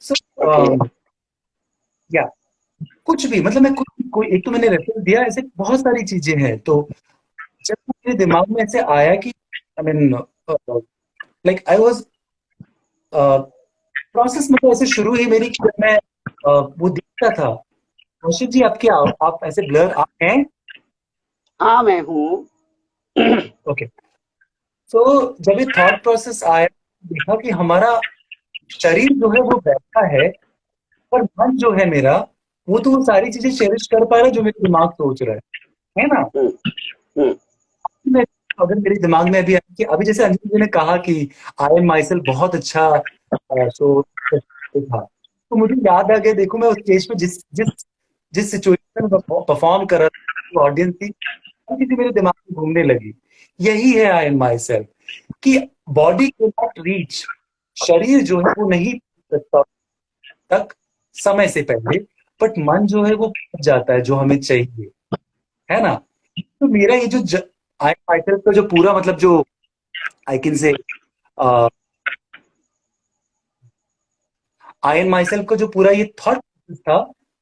So okay. या कुछ भी, मतलब मैं कुछ कोई एक, तो मैंने रेफरेंस दिया, ऐसे बहुत सारी चीजें हैं। तो जब मेरे दिमाग में ऐसे आया कि I mean like I was process, मतलब ऐसे शुरू ही मेरी कि जब मैं वो देखता था। कौशिक जी, आपके आप ऐसे ब्लर आप हैं? हाँ, मैं हूँ। ओके। तो जब ये थॉट प्रोसेस आया, देखा कि हमारा शरीर जो है वो बैठा है, पर मन जो है मेरा, वो तो वो सारी चीजें चेरिश कर पा रहा है जो मेरे दिमाग सोच रहा है ना? हम्म, हम्म, मैं, अगर मेरे दिमाग में अभी कि अभी जैसे अंजलि जी ने कहा कि आई एम माई सेल्फ बहुत अच्छा शो था, तो मुझे याद आ गया, देखो मैं उस स्टेज पे जिस जिस जिस सिचुएशन में परफॉर्म कर रहा था, ऑडियंस थी, वो चीजें मेरे दिमाग में घूमने लगी। यही है आई एम माई सेल्फ, कि बॉडी के नॉट रीच, शरीर जो है वो नहीं पहुंच सकता तक समय से पहले, बट मन जो है वो पहुंच जाता है जो हमें चाहिए, है ना? तो मेरा ये जो आई एम माई सेल्फ का जो पूरा, मतलब जो आई कैन से आई एम माई सेल्फ का जो पूरा ये थॉट था,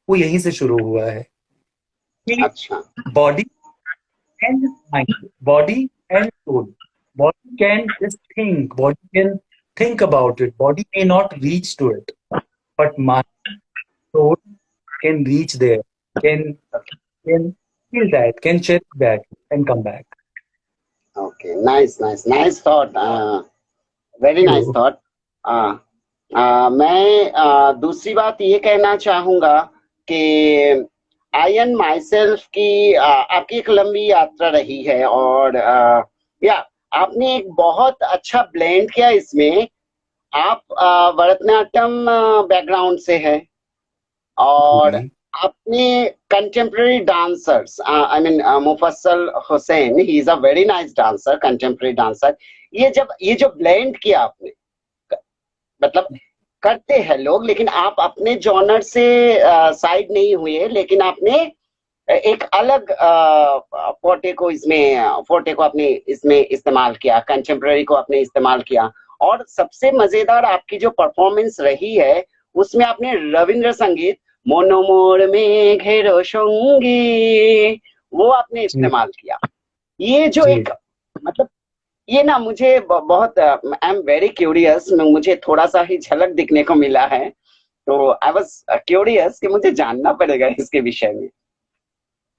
वो यहीं से शुरू हुआ है कि अच्छा। Body and mind, body and soul, body can just think, body can think about it, body may not reach to it, but mind, soul can reach there, can can feel that, can check that and come back. Okay, nice nice nice thought, very nice You. Thought. मैं दूसरी बात ये कहना चाहूंगा कि I N my self की आपकी एक लंबी यात्रा रही है, और या आपने एक बहुत अच्छा ब्लेंड किया इसमें। आप भरतनाट्यम बैकग्राउंड से है, और जी आपने contemporary dancers, I mean Mufassal Hussain, he is a very nice dancer, contemporary dancer. ये जो ब्लेंड किया आपने, मतलब करते हैं लोग, लेकिन आप अपने जॉनर से साइड नहीं हुए, लेकिन आपने एक अलग फोर्टे को आपने इसमें इस्तेमाल किया, कंटेम्प्रेरी को आपने इस्तेमाल किया। और सबसे मजेदार आपकी जो परफॉर्मेंस रही है, उसमें आपने रविंद्र संगीत, मोनोमोर में घेरो सॉन्गी, वो आपने जी इस्तेमाल किया। ये जो जी। एक, मतलब ये ना मुझे बहुत, आई एम वेरी क्यूरियस, मुझे थोड़ा सा ही झलक दिखने को मिला है, तो आई वॉज क्यूरियस कि मुझे जानना पड़ेगा इसके विषय में।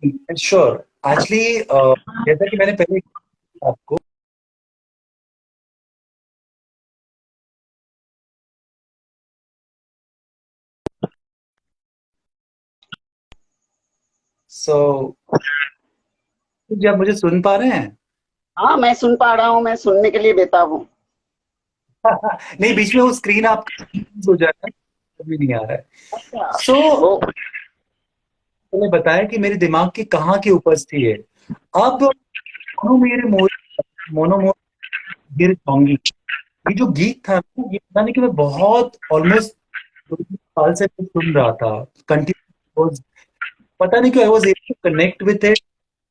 श्योर। एक्चुअली जैसा कि मैंने पहले आपको सो जी, आप मुझे सुन पा रहे हैं? हाँ, मैं सुन पा रहा हूँ, मैं सुनने के लिए बेताब हूँ। नहीं, बीच में वो स्क्रीन आप हो जाता है, कभी नहीं आ रहा है। अच्छा। सो वो मैंने बताया कि मेरे दिमाग की कहाँ की उपज थी है। अब मोनो मेरे मोनो मोर गिर जाऊंगी, ये जो गीत था ना, ये पता नहीं कि मैं बहुत ऑलमोस्ट 2 साल से मैं सुन रहा था कंटिन्यू। पता नहीं क्यों I was able to connect with it.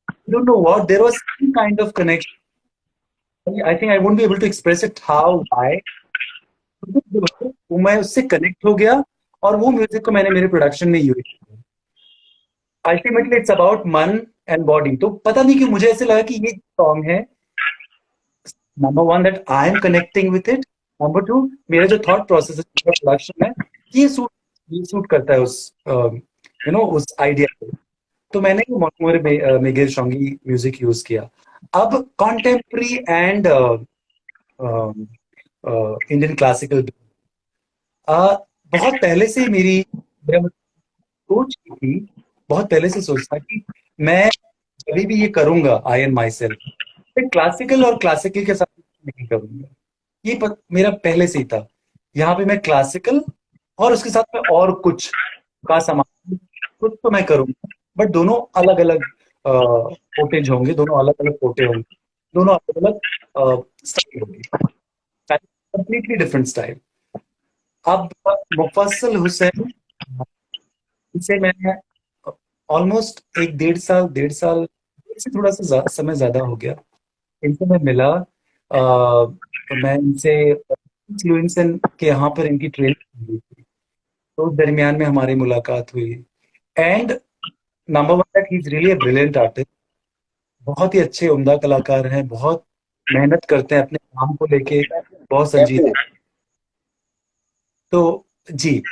I don't know what, there was some kind of connection. I think I won't be able to express it how why. वो मैं उससे कनेक्ट हो गया और वो म्यूजिक को मैंने मेरे प्रोडक्शन में यूज किया। अल्टीमेटली इट्स अबाउट मन एंड बॉडी। तो पता नहीं कि मुझे ऐसे लगा कि ये सॉन्ग है, number one that I am connecting with it, number two मेरा जो थॉट प्रोसेस है प्रोडक्शन है, ये सूट करता है उस उस आइडिया को। तो मैंने मोनोमोर मिगेल शोंगी म्यूजिक यूज किया। अब कॉन्टेम्प्री एंड इंडियन क्लासिकल बहुत पहले से मेरी मेरा सोच की थी, बहुत पहले से सोचता कि मैं कभी भी ये करूंगा आई एन माई सेल्फ, मैं क्लासिकल और क्लासिकल के साथ नहीं करूंगा। मेरा पहले से ही था। यहाँ पे मैं क्लासिकल और उसके साथ में और कुछ का सामान कुछ तो मैं करूंगा, बट दोनों अलग अलग पोटेज होंगे, दोनों अलग अलग पोटे होंगे, दोनों अलग अलग स्टाइल होंगे, कंप्लीटली डिफरेंट स्टाइल। अब मुफस्सल हुसैन, इसे मैं ऑलमोस्ट एक डेढ़ साल से थोड़ा सा समय ज्यादा हो गया, इनसे मैं मिला। मैं इनसे फ्लुएंसन के यहाँ पर इनकी ट्रेनिंग हुई थी, तो दरमियान में हमारी मुलाकात हुई। And number one that he is really a brilliant artist, बहुत ही अच्छे उम्दा कलाकार हैं, बहुत मेहनत करते हैं अपने काम को लेके, बहुत संजीदा। डेफिनेट। तो जी,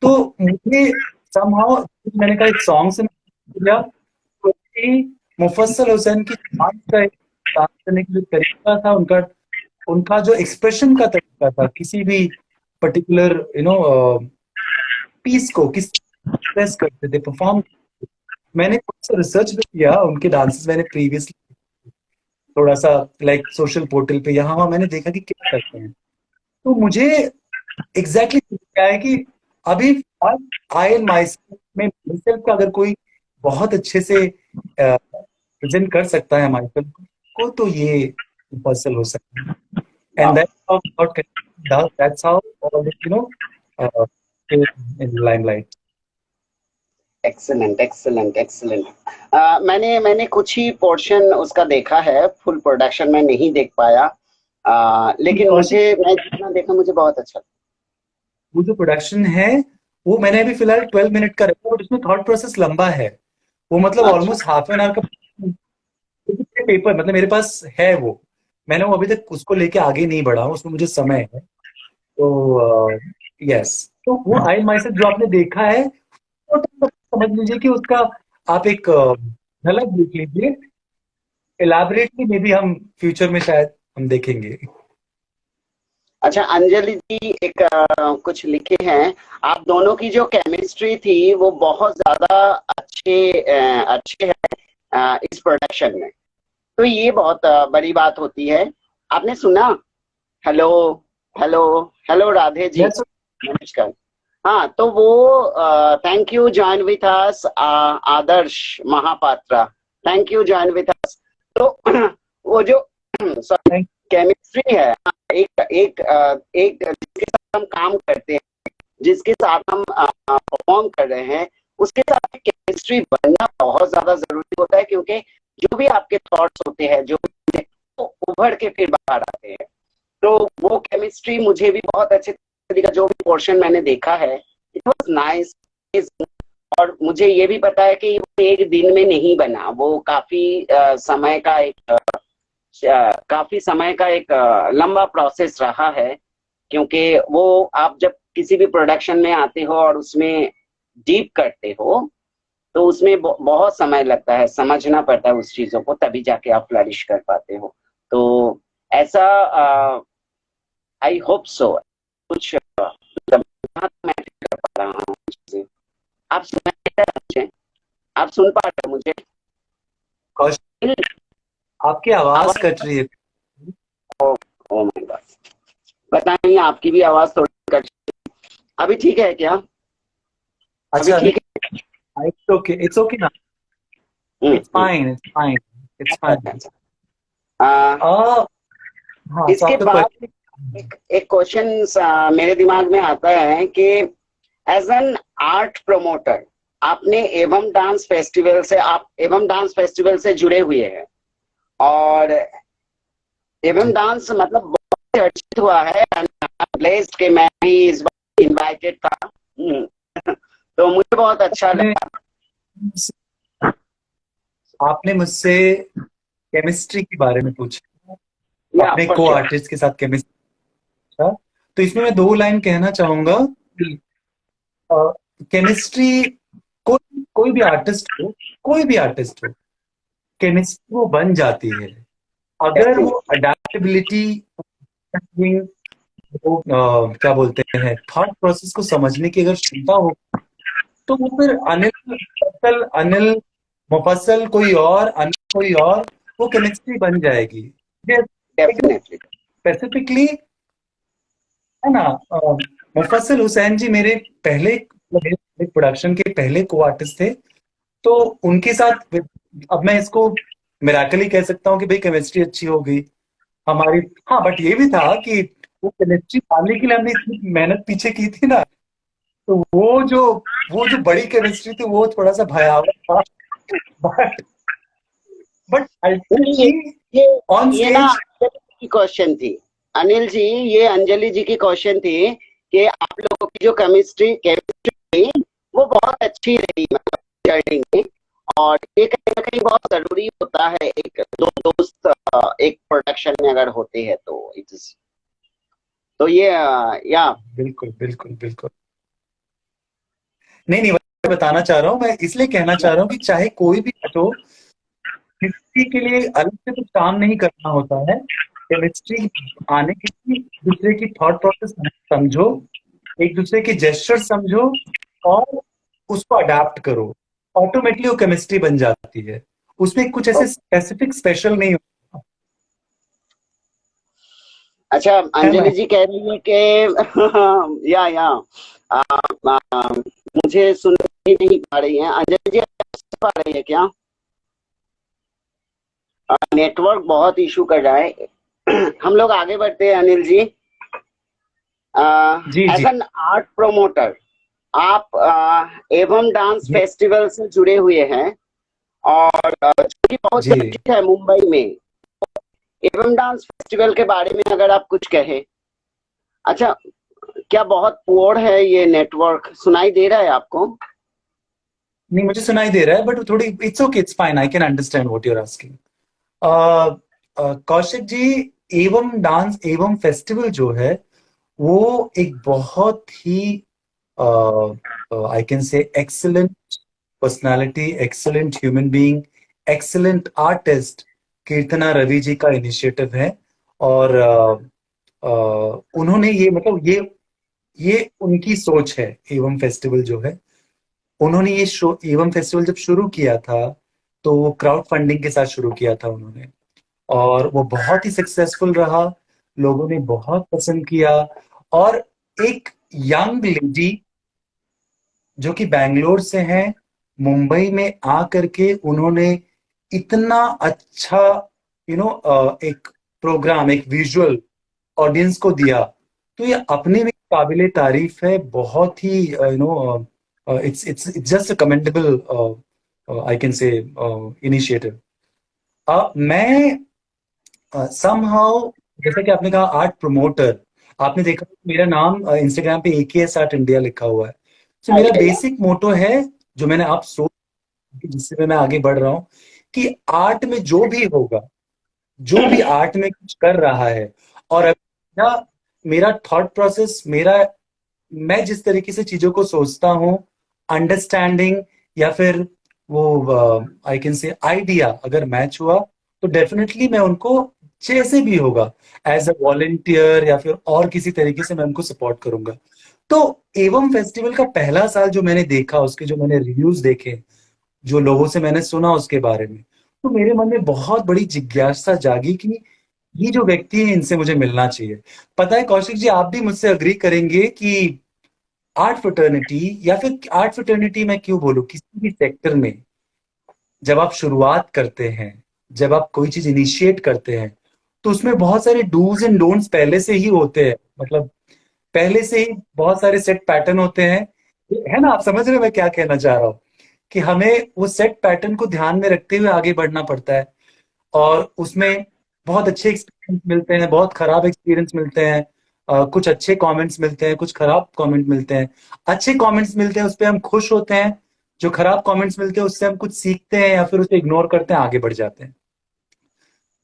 तो मुझे समहाउ मैंने कहा एक सॉन्ग से किया, तो मुफस्सल हुसैन की डांस का डांस करने का जो तरीका था उनका, उनका जो एक्सप्रेशन का तरीका था किसी भी पर्टिकुलर पीस को किस एक्सप्रेस करते थे, परफॉर्म। मैंने कुछ रिसर्च भी किया, उनके डांसेस मैंने प्रीवियसली थोड़ा सा लाइक सोशल पोर्टल पे यहाँ वहाँ मैंने देखा कि क्या करते हैं। तो मुझे एग्जैक्टली क्या है कि अभी आई एंड माई में myself का अगर कोई बहुत अच्छे से प्रेजेंट कर सकता है हमारे फिल्म को, तो ये पर्सल हो सकता है। And that's how God does. That's how all this, is in limelight. Excellent, excellent, excellent. मैंने कुछ ही पोर्शन उसका देखा है, फुल प्रोडक्शन में नहीं देख पाया। लेकिन कौशिक, मुझे मैं जितना देखा मुझे बहुत अच्छा वो जो प्रोडक्शन है वो मैंने अभी फिलहाल 12 मिनट का रखा, बट उसमें थॉट प्रोसेस लंबा है। वो मतलब लगा। अच्छा। ऑलमोस्ट हाफ एन आवर का पेपर, मतलब मेरे पास है वो, मैंने वो अभी तक उसको लेके आगे नहीं बढ़ा हूं, उसमें मुझे समय है। तो यस, तो वो आई माई सेल्फ जो आपने देखा है, वो तो समझ लीजिए कि उसका आप एक झलक देख लीजिए। इलाबरेटली मे बी हम फ्यूचर में शायद हम देखेंगे। अच्छा, अंजलि जी एक कुछ लिखे हैं, आप दोनों की जो केमिस्ट्री थी वो बहुत ज्यादा अच्छे है इस प्रोडक्शन में। तो ये बहुत बड़ी बात होती है। आपने सुना? Hello, hello, hello Radhe ji, yes, नमस्कार। हाँ, तो वो thank you join with us Adarsh Mahapatra, thank you join with us. तो वो जो थैंक केमिस्ट्री है, एक एक एक जिसके साथ हम काम करते हैं, जिसके साथ हम परफॉर्म कर रहे हैं, उसके साथ केमिस्ट्री बनना बहुत ज्यादा जरूरी होता है, क्योंकि जो भी आपके थॉट्स होते हैं, जो भी वो उभर के फिर बाहर आते हैं। तो वो केमिस्ट्री मुझे भी बहुत अच्छे तरीके का जो भी पोर्शन मैंने देखा है, इट वाज नाइस। और मुझे ये भी पता है कि वो एक दिन में नहीं बना, वो काफी समय का एक लंबा प्रोसेस रहा है। क्योंकि वो आप जब किसी भी प्रोडक्शन में आते हो और उसमें डीप करते हो, तो उसमें बहुत समय लगता है, समझना पड़ता है उस चीजों को, तभी जाके आप फ्लरिश कर पाते हो। तो ऐसा आई होप सो कुछ मतलब मैं कर पा रहा हूँ चीजें। आप सुन रहे हैं मुझे? आप सुन पा रहे हो मुझे? कौशिक, आपकी आवाज कट रही है। ओ माय गॉड, बताइए, आपकी भी आवाज थोड़ी कट, अभी ठीक है क्या? अभी अच्छा, ठीक इट्स ओके, इट्स ओके ना, है? It's fine, it's fine, it's अच्छा अच्छा फाइन। अच्छा। आ, हाँ, तो इसके आप तो बाद एक क्वेश्चन मेरे दिमाग में आता है कि एज एन आर्ट प्रमोटर, आपने एवं डांस फेस्टिवल से, आप एवं डांस फेस्टिवल से जुड़े हुए हैं, और एवं डांस मतलब बहुत चर्चित हुआ है, ब्लेस्ड के मैं भी इस बार इनवाइटेड था। तो मुझे बहुत अच्छा आपने लगा। आपने मुझसे केमिस्ट्री के बारे में पूछा, या अपने फॉर को श्योर। आर्टिस्ट के साथ केमिस्ट्री पूछा। तो इसमें मैं दो लाइन कहना चाहूंगा कि केमिस्ट्री, कोई कोई भी आर्टिस्ट हो, कोई भी आर्टिस्ट हो, केमिस्ट्री वो बन जाती है अगर वो अडेप्टेबिलिटी, वो क्या बोलते हैं, थॉट प्रोसेस को समझने की अगर क्षमता हो, तो वो फिर अनिल मुफस्सल कोई और, अनिल कोई और, वो केमिस्ट्री बन जाएगी। डेफिनेटली। स्पेसिफिकली है ना, मुफस्सल हुसैन जी मेरे पहले प्रोडक्शन के पहले को आर्टिस्ट थे। तो उनके साथ अब मैं इसको मिराकली कह सकता हूँ कि भाई केमिस्ट्री अच्छी हो गई हमारी। हाँ, बट ये भी था कि वो केमिस्ट्री पाने के लिए हमने इतनी मेहनत पीछे की थी ना, तो वो जो बड़ी केमिस्ट्री थी वो थोड़ा सा भयावह था। बट बट ये अल्टीमेटली ये ऑन ये ना स्टेज। अंजलि जी की क्वेश्चन थी, अनिल जी, ये अंजलि जी की क्वेश्चन थी कि आप लोगों की जो केमिस्ट्री केमिस्ट्री थी वो बहुत अच्छी रही, मतलब जर्नी में। और ये कहीं ना कहीं बहुत जरूरी होता है, एक दो दोस्त एक प्रोडक्शन में अगर होते हैं तो इट इज, तो ये या बिल्कुल बिल्कुल बिल्कुल। नहीं नहीं, मैं बताना चाह रहा हूँ, मैं इसलिए कहना चाह रहा हूँ कि चाहे कोई भी हो, किसी के लिए अलग से कुछ काम नहीं करना होता है। केमिस्ट्री आने के लिए एक दूसरे की थॉट प्रोसेस समझो, एक दूसरे के जेस्चर समझो, और उसको अडाप्ट करो, ऑटोमेटिकली वो केमिस्ट्री बन जाती है। उसमें कुछ ऐसे स्पेसिफिक स्पेशल नहीं होता अच्छा, है ना। अंजलि जी कह रही है कि या आ, आ, मुझे सुन ही नहीं पा रही हैं अंजलि जी, आप सुन पा रही है क्या? नेटवर्क बहुत इशू कर रहा है। हम लोग आगे बढ़ते हैं अनिल जी। जी एज जी एन आर्ट प्रोमोटर, आप एवं डांस जी फेस्टिवल से जुड़े हुए हैं, और जो कि बहुत जी। चर्चित है मुंबई में। एवं डांस फेस्टिवल के बारे में अगर आप कुछ कहें। अच्छा, क्या बहुत पुअर है ये नेटवर्क, सुनाई दे रहा है आपको? नहीं, मुझे सुनाई दे रहा है, बट थोड़ी it's okay, it's fine, I can understand what you are asking. Kaushik ji, एवं डांस एवं फेस्टिवल जो है वो एक बहुत ही I can say excellent personality, excellent human being, excellent artist Keerthana Ravi ji का इनिशिएटिव है। और उन्होंने ये मतलब ये उनकी सोच है। एवं फेस्टिवल जो है, उन्होंने ये शो एवं फेस्टिवल जब शुरू किया था तो वो क्राउड फंडिंग के साथ शुरू किया था उन्होंने, और वो बहुत ही सक्सेसफुल रहा, लोगों ने बहुत पसंद किया। और एक यंग लेडी जो कि बैंगलोर से है, मुंबई में आ करके उन्होंने इतना अच्छा एक प्रोग्राम, एक विजुअल ऑडियंस को दिया, तो ये अपने में काबिले तारीफ है। बहुत ही it's it's it's just a commendable I can say initiative. मैं समहाउ, जैसा कि आपने कहा आर्ट प्रमोटर, आपने देखा मेरा नाम इंस्टाग्राम पे AKS आर्ट इंडिया लिखा हुआ है। तो मेरा बेसिक मोटो है, जो मैंने आप सोच, जिससे मैं आगे बढ़ रहा हूँ, कि आर्ट में जो भी होगा, जो भी आर्ट में कुछ कर रहा है, और मेरा मेरा थॉट प्रोसेस, मैं जिस तरीके से चीजों को सोचता हूँ, अंडरस्टैंडिंग या फिर वो आई कैन से आइडिया अगर मैच हुआ तो डेफिनेटली मैं उनको जैसे भी होगा एज अ वॉलेंटियर या फिर और किसी तरीके से मैं उनको सपोर्ट करूंगा। तो एवं फेस्टिवल का पहला साल जो मैंने देखा, उसके जो मैंने रिव्यूज देखे, जो लोगों से मैंने सुना उसके बारे में, तो मेरे मन में बहुत बड़ी जिज्ञासा जागी कि ये जो व्यक्ति है इनसे मुझे मिलना चाहिए। पता है कौशिक जी, आप भी मुझसे अग्री करेंगे कि आर्ट फ्रेटर्निटी, या फिर आर्ट फ्रेटर्निटी मैं क्यों बोलूं, किसी भी सेक्टर में जब आप शुरुआत करते हैं, जब आप कोई चीज इनिशिएट करते हैं, तो उसमें बहुत सारे डूज एंड डोंट्स पहले से ही होते हैं। मतलब पहले से ही बहुत सारे सेट पैटर्न होते हैं, है ना? आप समझ रहे हैं मैं क्या कहना चाह रहा हूँ? कि हमें वो सेट पैटर्न को ध्यान में रखते हुए आगे बढ़ना पड़ता है। और उसमें बहुत अच्छे एक्सपीरियंस मिलते हैं, बहुत खराब एक्सपीरियंस मिलते हैं। कुछ अच्छे कमेंट्स मिलते हैं, कुछ खराब कमेंट मिलते हैं। अच्छे कमेंट्स मिलते हैं, उस पर हम खुश होते हैं। जो खराब कमेंट्स मिलते हैं उससे हम कुछ सीखते हैं या फिर उसे इग्नोर करते हैं, आगे बढ़ जाते हैं।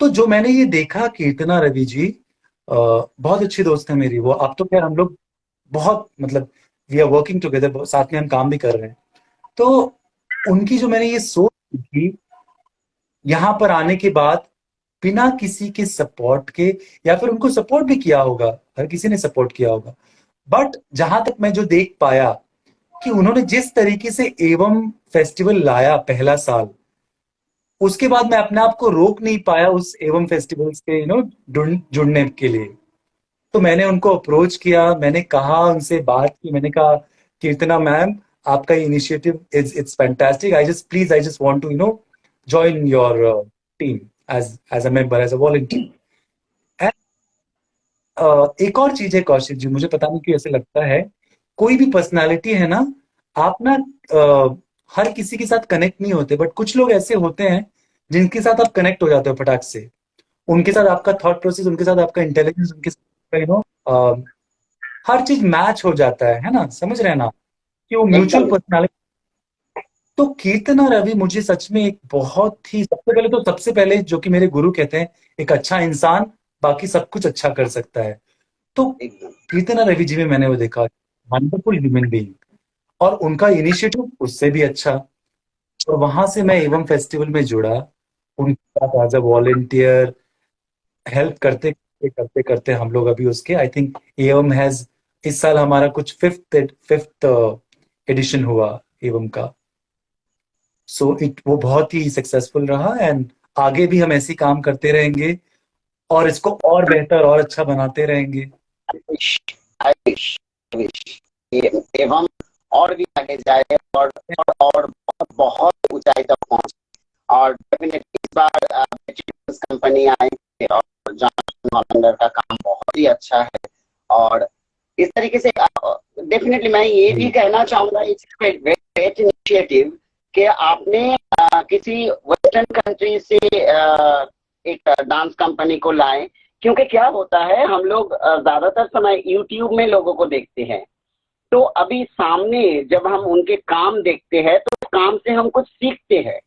तो जो मैंने ये देखा, कीर्तना रवि जी बहुत अच्छी दोस्त है मेरी। वो अब तो खैर हम लोग बहुत, मतलब वी आर वर्किंग टुगेदर, साथ में हम काम भी कर रहे हैं। तो उनकी जो मैंने ये सोच की यहाँ पर आने के बाद, बिना किसी के सपोर्ट के, या फिर उनको सपोर्ट भी किया होगा, हर किसी ने सपोर्ट किया होगा, बट जहां तक मैं जो देख पाया कि उन्होंने जिस तरीके से एवं फेस्टिवल लाया पहला साल, उसके बाद मैं अपने आप को रोक नहीं पाया उस एवं फेस्टिवल्स के जुड़ने के लिए। तो मैंने उनको अप्रोच किया, मैंने कहा, उनसे बात की, मैंने कहा कीर्तना मैम, आपका initiative is it's fantastic, I just want to join your team as as a member, as a volunteer. एक और चीज है कौशिक जी, मुझे पता नहीं क्यों ऐसे लगता है, कोई भी पर्सनालिटी है ना, आप ना हर किसी के साथ कनेक्ट नहीं होते, बट कुछ लोग ऐसे होते हैं जिनके साथ आप कनेक्ट हो जाते हो फटाक से। उनके साथ आपका थॉट प्रोसेस, उनके साथ आपका इंटेलिजेंस, उनके साथ हर चीज मैच हो जाता है ना? समझ रहे हैं ना कि वो म्यूचुअल एकदम। पर्सनालिटी। तो कीर्तन और रवि मुझे सच में एक बहुत ही, सबसे पहले जो कि मेरे गुरु कहते हैं, एक अच्छा इंसान बाकी सब कुछ अच्छा कर सकता है। तो एकदम। कीर्तन और रवि जी में मैंने वो देखा, वंडरफुल ह्यूमन बीइंग, और उनका इनिशिएटिव उससे भी अच्छा। और वहां से मैं एवं फेस्टिवल में जुड़ा, उनके साथ एज अ वॉलेंटियर हेल्प करते करते करते करते हम लोग अभी उसके, आई थिंक एवं हैज, इस साल हमारा कुछ फिफ्थ फिफ्थ एडिशन हुआ एवं का। सो इट वो बहुत ही सक्सेसफुल रहा, एंड आगे भी हम ऐसे ही काम करते रहेंगे और इसको और बेहतर और अच्छा बनाते रहेंगे। आई विश एवं और भी आगे जाए, और बहुत बहुत ऊंचाई तक पहुंचे। और डेफिनेटली इस बार कंपनी आएंगे, और जॉन हॉलैंडर का काम बहुत ही अच्छा है। और इस तरीके से डेफिनेटली मैं ये भी जी, कहना चाहूंगा, इट्स ग्रेट इनिशिएटिव कि आपने किसी वेस्टर्न कंट्री से एक डांस कंपनी को लाए। क्योंकि क्या होता है, हम लोग ज्यादातर समय यूट्यूब में लोगों को देखते हैं, तो अभी सामने जब हम उनके काम देखते हैं तो उस काम से हम कुछ सीखते हैं।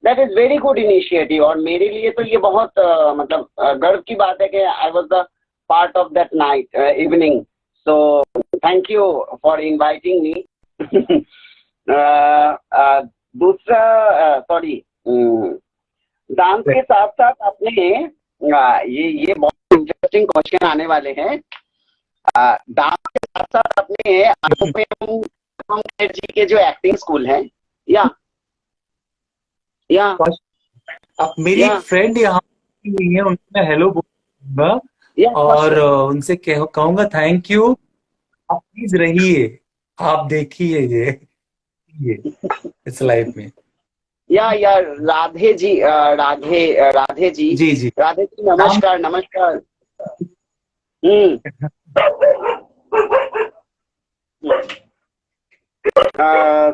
That is very good initiative, और मेरे लिए तो ये बहुत मतलब गर्व की बात है कि I was the part of that night evening. So thank you for inviting me. दूसरा, सॉरी, डांस के साथ साथ आपने ये बहुत इंटरेस्टिंग क्वेश्चन आने वाले हैं। डांस के साथ साथ अपने अनुपम खेर जी के जो एक्टिंग स्कूल है, या या अब मेरी या एक फ्रेंड यहाँ की हुई है, उनसे मैं हेलो बोलूंगा या और कौशिक। उनसे कहूंगा थैंक यू। आप प्लीज रहिए, आप देखिए ये इस लाइफ में। या राधे जी, राधे जी, जी जी। राधे जी, नाम नमस्कार नमस्कार। हम्म।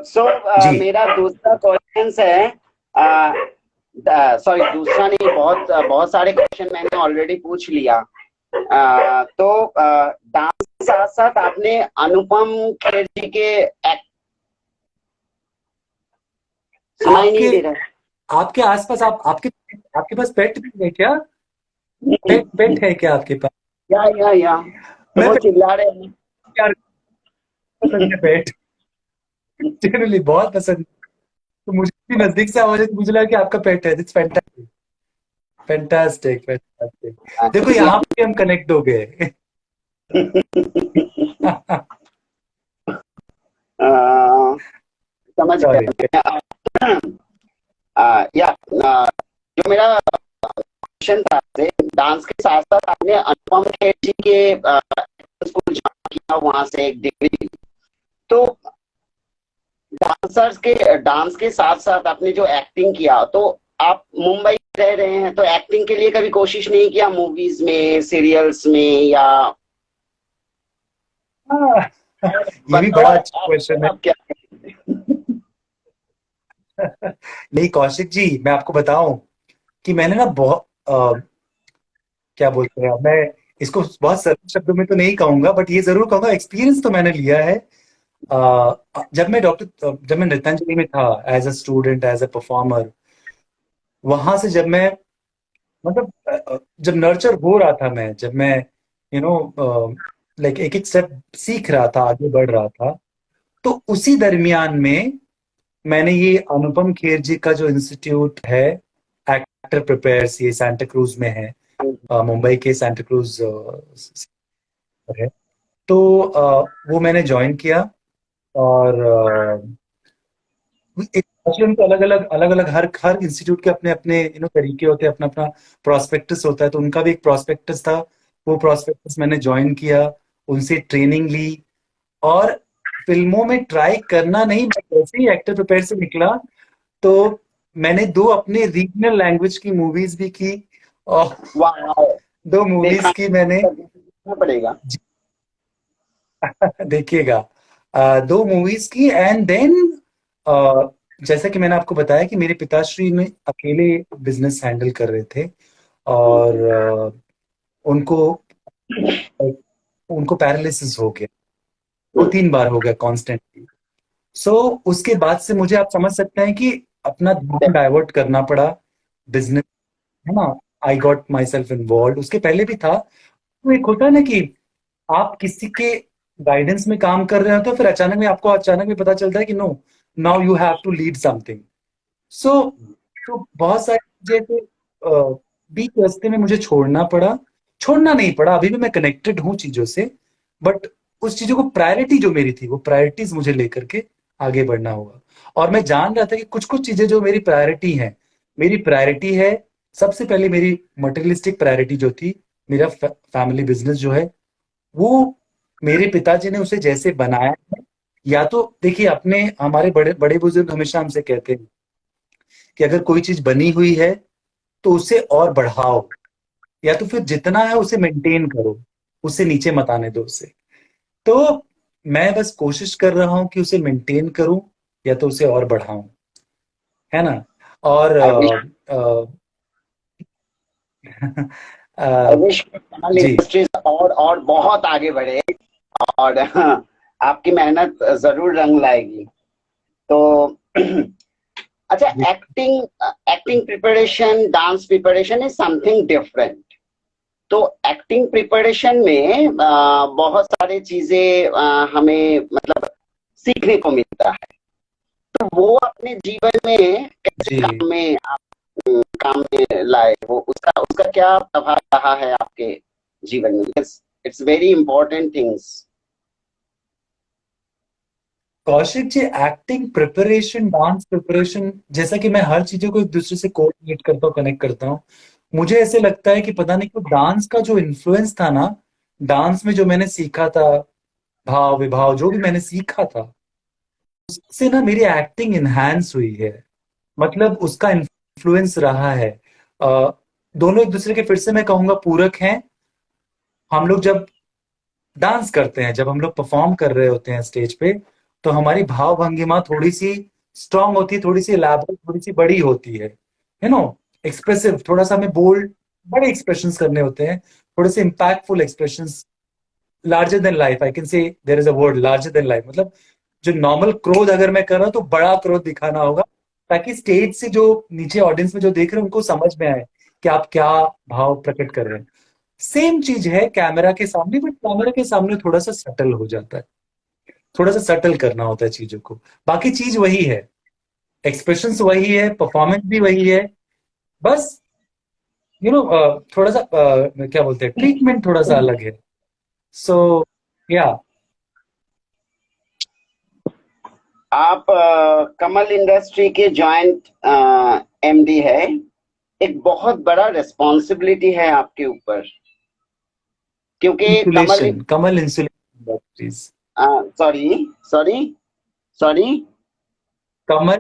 सो जी। मेरा दूसरा क्वेश्चन है, सॉरी दूसरा नहीं, बहुत बहुत सारे क्वेश्चन मैंने ऑलरेडी पूछ लिया। तो डांस के साथ साथ आपने अनुपम खेर जी के एक्ट, सुनाई नहीं आपके दे रहा आपके आसपास, आपके आपके पास पेट भी है क्या? है। पेट है क्या आपके पास? या मैं वो पेट चिल्ला रहे हैं। प्यार पसंद है, पेट जनरली बहुत पसंद। तो मुझे भी नजदीक से आवाज आई तो मुझे लगा कि आपका पेट है। It's fantastic, fantastic, fantastic. देखो यहाँ पे हम कनेक्ट हो गए। समझ सॉरी। गया मैं। या जो मेरा क्वेश्चन था आपसे, डांस के साथ साथ आपने अनुपम खेर जी के स्कूल ज्वाइन किया, वहां से एक डिग्री, तो डांस के साथ साथ आपने जो एक्टिंग किया, तो आप मुंबई रह रहे हैं, तो एक्टिंग के लिए कभी कोशिश नहीं किया मूवीज में, सीरियल्स में, या ये भी बड़ा बतौर अच्छा क्वेश्चन एक्टर है। आप क्या करेंगे? नहीं कौशिक जी, मैं आपको बताऊं कि मैंने ना बहुत क्या बोलते हैं, मैं इसको बहुत सरल शब्दों में तो नहीं कहूंगा, बट ये जरूर कहूंगा एक्सपीरियंस तो मैंने लिया है। जब मैं नृत्यांजलि में था as a student, as a performer, वहां से जब मैं मतलब जब नर्चर हो रहा था मैं, जब मैं यू नो लाइक एक एक स्टेप सीख रहा था, आगे बढ़ रहा था, तो उसी दरमियान में मैंने ये अनुपम खेर जी का जो इंस्टीट्यूट है, एक्टर प्रिपेयर्स, ये सांता क्रूज में है, मुंबई के सांता क्रूज है। तो वो मैंने ज्वाइन किया। और उनके अलग अलग हर हर इंस्टीट्यूट के अपने अपने तरीके होते हैं, अपना अपना प्रोस्पेक्टस होता है, तो उनका भी एक प्रोस्पेक्टस था। वो प्रोस्पेक्टस मैंने ज्वाइन किया, उनसे ट्रेनिंग ली, और फिल्मों में ट्राई करना नहीं, मैं जैसे ही एक्टर प्रिपेयर से निकला तो मैंने दो अपने रीजनल लैंग्वेज की मूवीज भी की, और वाह, दो मूवीज देखा की मैंने। देखना पड़ेगा। देखिएगा, दो मूवीज की, एंड देन जैसा कि मैंने आपको बताया कि मेरे पिताश्री ने अकेले बिजनेस हैंडल कर रहे थे, और उनको उनको पैरालिसिस हो गया, दो तीन बार हो गया कॉन्स्टेंटली। सो उसके बाद से मुझे आप समझ सकते हैं कि अपना ध्यान डाइवर्ट करना पड़ा, बिजनेस, है ना। I got my self involve, उसके पहले भी था। तो एक होता है ना कि आप किसी के गाइडेंस में काम कर रहे हो, तो फिर अचानक में आपको अचानक में पता चलता है कि no, now you have to lead something. So तो बहुत सारी चीजें थे, बीच रास्ते में मुझे छोड़ना पड़ा, छोड़ना नहीं पड़ा, अभी भी मैं कनेक्टेड हूँ चीजों से, बट उस चीजों को प्रायोरिटी जो मेरी थी, वो प्रायोरिटीज मुझे लेकर के आगे बढ़ना होगा। और मैं जान रहा था कि कुछ कुछ चीजें जो मेरी प्रायोरिटी है, मेरी प्रायोरिटी है सबसे पहले, मेरी मटेरियलिस्टिक प्रायोरिटी जो थी, मेरा फैमिली बिजनेस जो है, वो मेरे पिताजी ने उसे जैसे बनाया है, या तो देखिए, अपने हमारे बड़े बड़े बुजुर्ग हमेशा हमसे कहते हैं कि अगर कोई चीज बनी हुई है तो उसे और बढ़ाओ, या तो फिर जितना है उसे मेंटेन करो, उससे नीचे मत आने दो उसे। तो मैं बस कोशिश कर रहा हूं कि उसे मेंटेन करूं, या तो उसे और बढ़ाऊं, है ना। और I wish I a, wish Kamal ji. Industries और बहुत आगे बढ़े, और आपकी मेहनत जरूर रंग लाएगी। तो अच्छा, जी। Acting acting preparation, dance preparation is something different. तो एक्टिंग प्रिपरेशन में बहुत सारे चीजें हमें मतलब सीखने को मिलता है, तो वो अपने जीवन में कैसे जी। काम में लाए, वो उसका उसका क्या प्रभाव रहा है आपके जीवन में? It's very important things. Kaushik ji, acting preparation, dance preparation, जैसा कि मैं हर चीजों को एक दूसरे से कोऑर्डिनेट करता हूँ, कनेक्ट करता हूँ, मुझे ऐसे लगता है कि पता नहीं क्यों डांस का जो इन्फ्लुएंस था ना, डांस में जो मैंने सीखा था, भाव विभाव जो भी मैंने सीखा था, उससे ना मेरी एक्टिंग इनहैंस हुई है। मतलब उसका इन्फ्लुएंस रहा है। अ, दोनों एक दूसरे के, फिर से मैं कहूंगा, पूरक हैं। हम लोग जब डांस करते हैं, जब हम लोग परफॉर्म कर रहे होते हैं स्टेज पे, तो हमारी भाव भंगिमा थोड़ी सी स्ट्रांग होती है, थोड़ी सी elaborate, थोड़ी सी बड़ी होती है, यू नो, एक्सप्रेसिव, थोड़ा सा हमें बोल्ड, बड़े एक्सप्रेशंस करने होते हैं, थोड़े से impactful expressions, larger than life, I can say there is a word, larger than life, मतलब जो नॉर्मल क्रोध अगर मैं कर रहा हूं तो बड़ा क्रोध दिखाना होगा, ताकि स्टेज से जो नीचे ऑडियंस में जो देख रहे हैं उनको समझ में आए कि आप क्या भाव प्रकट कर रहे हैं। सेम चीज है कैमरा के सामने, बट कैमरा के सामने थोड़ा सा सटल हो जाता है, थोड़ा सा सटल करना होता है चीजों को, बाकी चीज वही है। एक्सप्रेशंस वही है, परफॉर्मेंस भी वही है, बस थोड़ा सा क्या बोलते हैं, ट्रीटमेंट थोड़ा सा अलग है। सो या आप कमल इंडस्ट्री के जॉइंट एमडी है। एक बहुत बड़ा रिस्पॉन्सिबिलिटी है आपके ऊपर, क्योंकि Kamal, Kamal insulation industries, sorry sorry sorry Kamal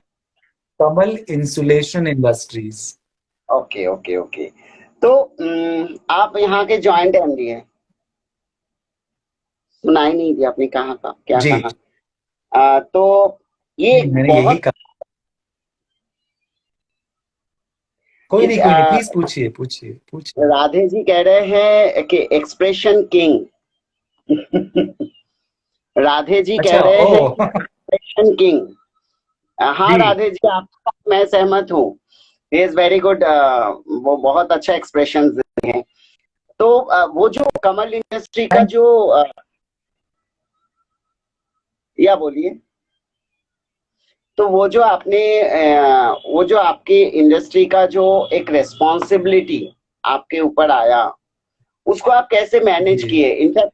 Kamal insulation industries. Okay okay okay. तो आप यहाँ के जॉइंट एमडी हैं। सुनाई नहीं दिया आपने कहा था, क्या जी, कहा? तो ये मैंने यही बहुत कहा। कोई इस नहीं, कोई नहीं, प्लीज पूछिए पूछिए पूछिए। राधे जी कह रहे हैं कि एक्सप्रेशन किंग। राधे जी कह अच्छा, रहे हैं ओ एक्सप्रेशन किंग। हाँ जी राधे जी, आपके साथ मैं सहमत हूँ। He is very good. वो बहुत अच्छा एक्सप्रेशन है। तो वो जो कमल इंडस्ट्री का थैंक जो या बोलिए। तो वो जो आपने वो जो आपकी इंडस्ट्री का जो एक रेस्पॉन्सिबिलिटी आपके ऊपर आया, उसको आप कैसे मैनेज जी किए? इनफैक्ट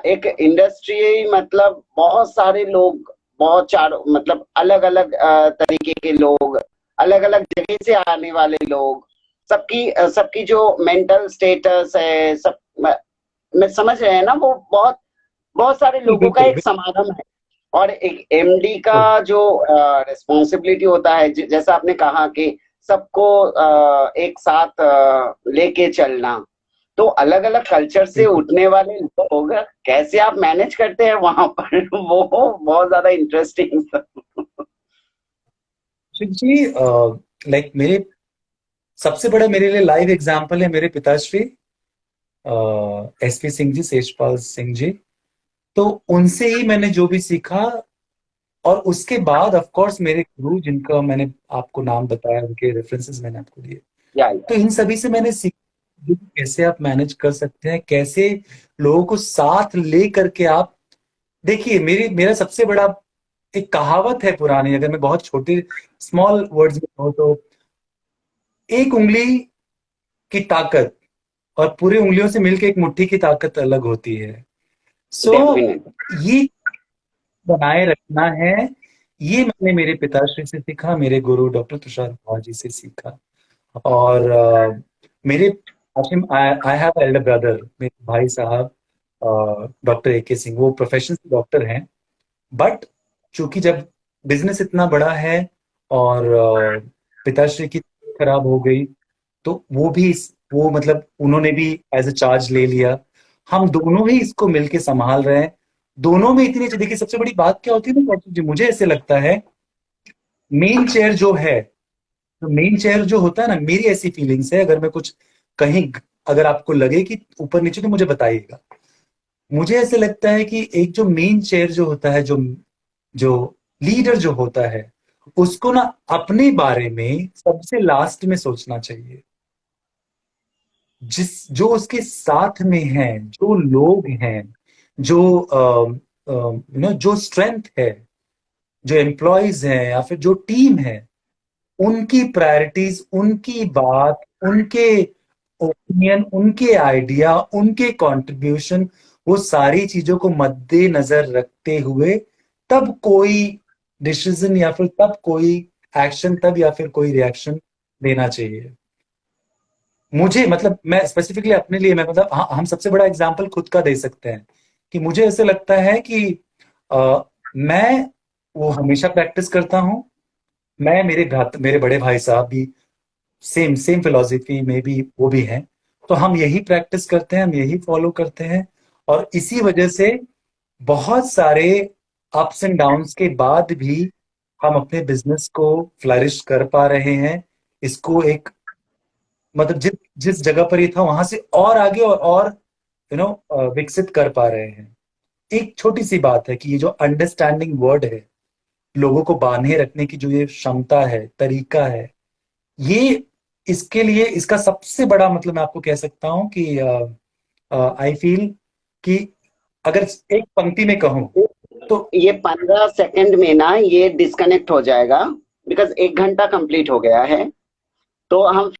एक इंडस्ट्री मतलब बहुत सारे लोग, बहुत चारों मतलब अलग अलग तरीके के लोग, अलग अलग जगह से आने वाले लोग, सबकी जो मेंटल स्टेटस है, सब मैं समझ रहे हैं ना, वो बहुत बहुत सारे बिल्कुल लोगों का बिल्कुल एक समागम है। और एक एमडी का बिल्कुल जो रिस्पॉन्सिबिलिटी होता है, जैसा आपने कहा कि सबको एक साथ लेके चलना, तो अलग अलग कल्चर से बिल्कुल। उठने वाले लोग कैसे आप मैनेज करते हैं वहां पर? वो बहुत ज्यादा इंटरेस्टिंग था। शिव जी, लाइक मेरे सबसे बड़ा मेरे लिए लाइव एग्जाम्पल है मेरे पिताश्री एसपी सिंह जी, शेषपाल सिंह जी। तो उनसे ही मैंने जो भी सीखा, और उसके बाद ऑफ कोर्स मेरे गुरु जिनका मैंने आपको नाम बताया, उनके रेफरेंसेस मैंने आपको दिए। तो या इन सभी से मैंने सीखा कि कैसे आप मैनेज कर सकते हैं, कैसे लोगों को साथ ले करके आप, देखिए मेरा सबसे बड़ा एक कहावत है पुरानी, अगर मैं बहुत छोटे स्मॉल वर्ड्स में कहूँ तो, एक उंगली की ताकत और पूरी उंगलियों से मिलकर एक मुट्ठी की ताकत अलग होती है। सो डेफिनेट। ये बनाए रखना है, ये मैंने मेरे पिताश्री से सीखा, मेरे गुरु डॉक्टर तुषार पवार जी से सीखा। और मेरे Hashim, I have Elder brother, मेरे भाई साहब डॉक्टर ए के सिंह, वो प्रोफेशन से डॉक्टर हैं। बट चूंकि जब बिजनेस इतना बड़ा है और पिताश्री की तबीयत खराब हो गई, तो वो मतलब उन्होंने भी एज अ चार्ज ले लिया। हम दोनों ही इसको मिलके संभाल रहे हैं। दोनों में इतनी अच्छी, देखिए सबसे बड़ी बात क्या होती है ना कौशिक जी, मुझे ऐसे लगता है मेन चेयर जो है, तो मेन चेयर जो होता है ना, मेरी ऐसी फीलिंग्स है, अगर मैं कुछ कहीं, अगर आपको लगे कि ऊपर नीचे, तो मुझे बताइएगा। मुझे ऐसे लगता है कि एक जो मेन चेयर जो होता है, जो जो लीडर जो होता है, उसको ना अपने बारे में सबसे लास्ट में सोचना चाहिए। जो उसके साथ में हैं, जो लोग हैं, जो जो स्ट्रेंथ है, जो एम्प्लॉयज हैं या फिर जो टीम है, उनकी प्रायोरिटीज, उनकी बात, उनके ओपिनियन, उनके आइडिया, उनके कंट्रीब्यूशन, वो सारी चीजों को मद्देनजर रखते हुए तब कोई डिसीजन या फिर तब कोई एक्शन, तब या फिर कोई रिएक्शन देना चाहिए। मुझे मतलब मैं स्पेसिफिकली अपने लिए, मैं मतलब हम सबसे बड़ा एग्जांपल खुद का दे सकते हैं कि मुझे ऐसे लगता है कि मैं वो हमेशा प्रैक्टिस करता हूं। मैं मेरे बड़े भाई साहब भी सेम सेम फिलॉसफी में भी वो भी हैं। तो हम यही प्रैक्टिस करते हैं, हम यही फॉलो करते हैं। और इसी वजह से बहुत सारे अप्स एंड डाउन्स के बाद भी हम अपने बिजनेस को फ्लरिश कर पा रहे हैं। इसको एक मतलब जिस जिस जगह पर ये था वहां से और आगे और विकसित कर पा रहे हैं। एक छोटी सी बात है कि ये जो अंडरस्टैंडिंग वर्ड है, लोगों को बांधे रखने की जो ये क्षमता है, तरीका है, ये इसके लिए इसका सबसे बड़ा मतलब मैं आपको कह सकता हूं कि आई फील कि अगर एक पंक्ति में कहूं तो, ये 15 सेकंड में ना ये डिस्कनेक्ट हो जाएगा। बिकॉज 1 घंटा कंप्लीट हो गया है, तो हम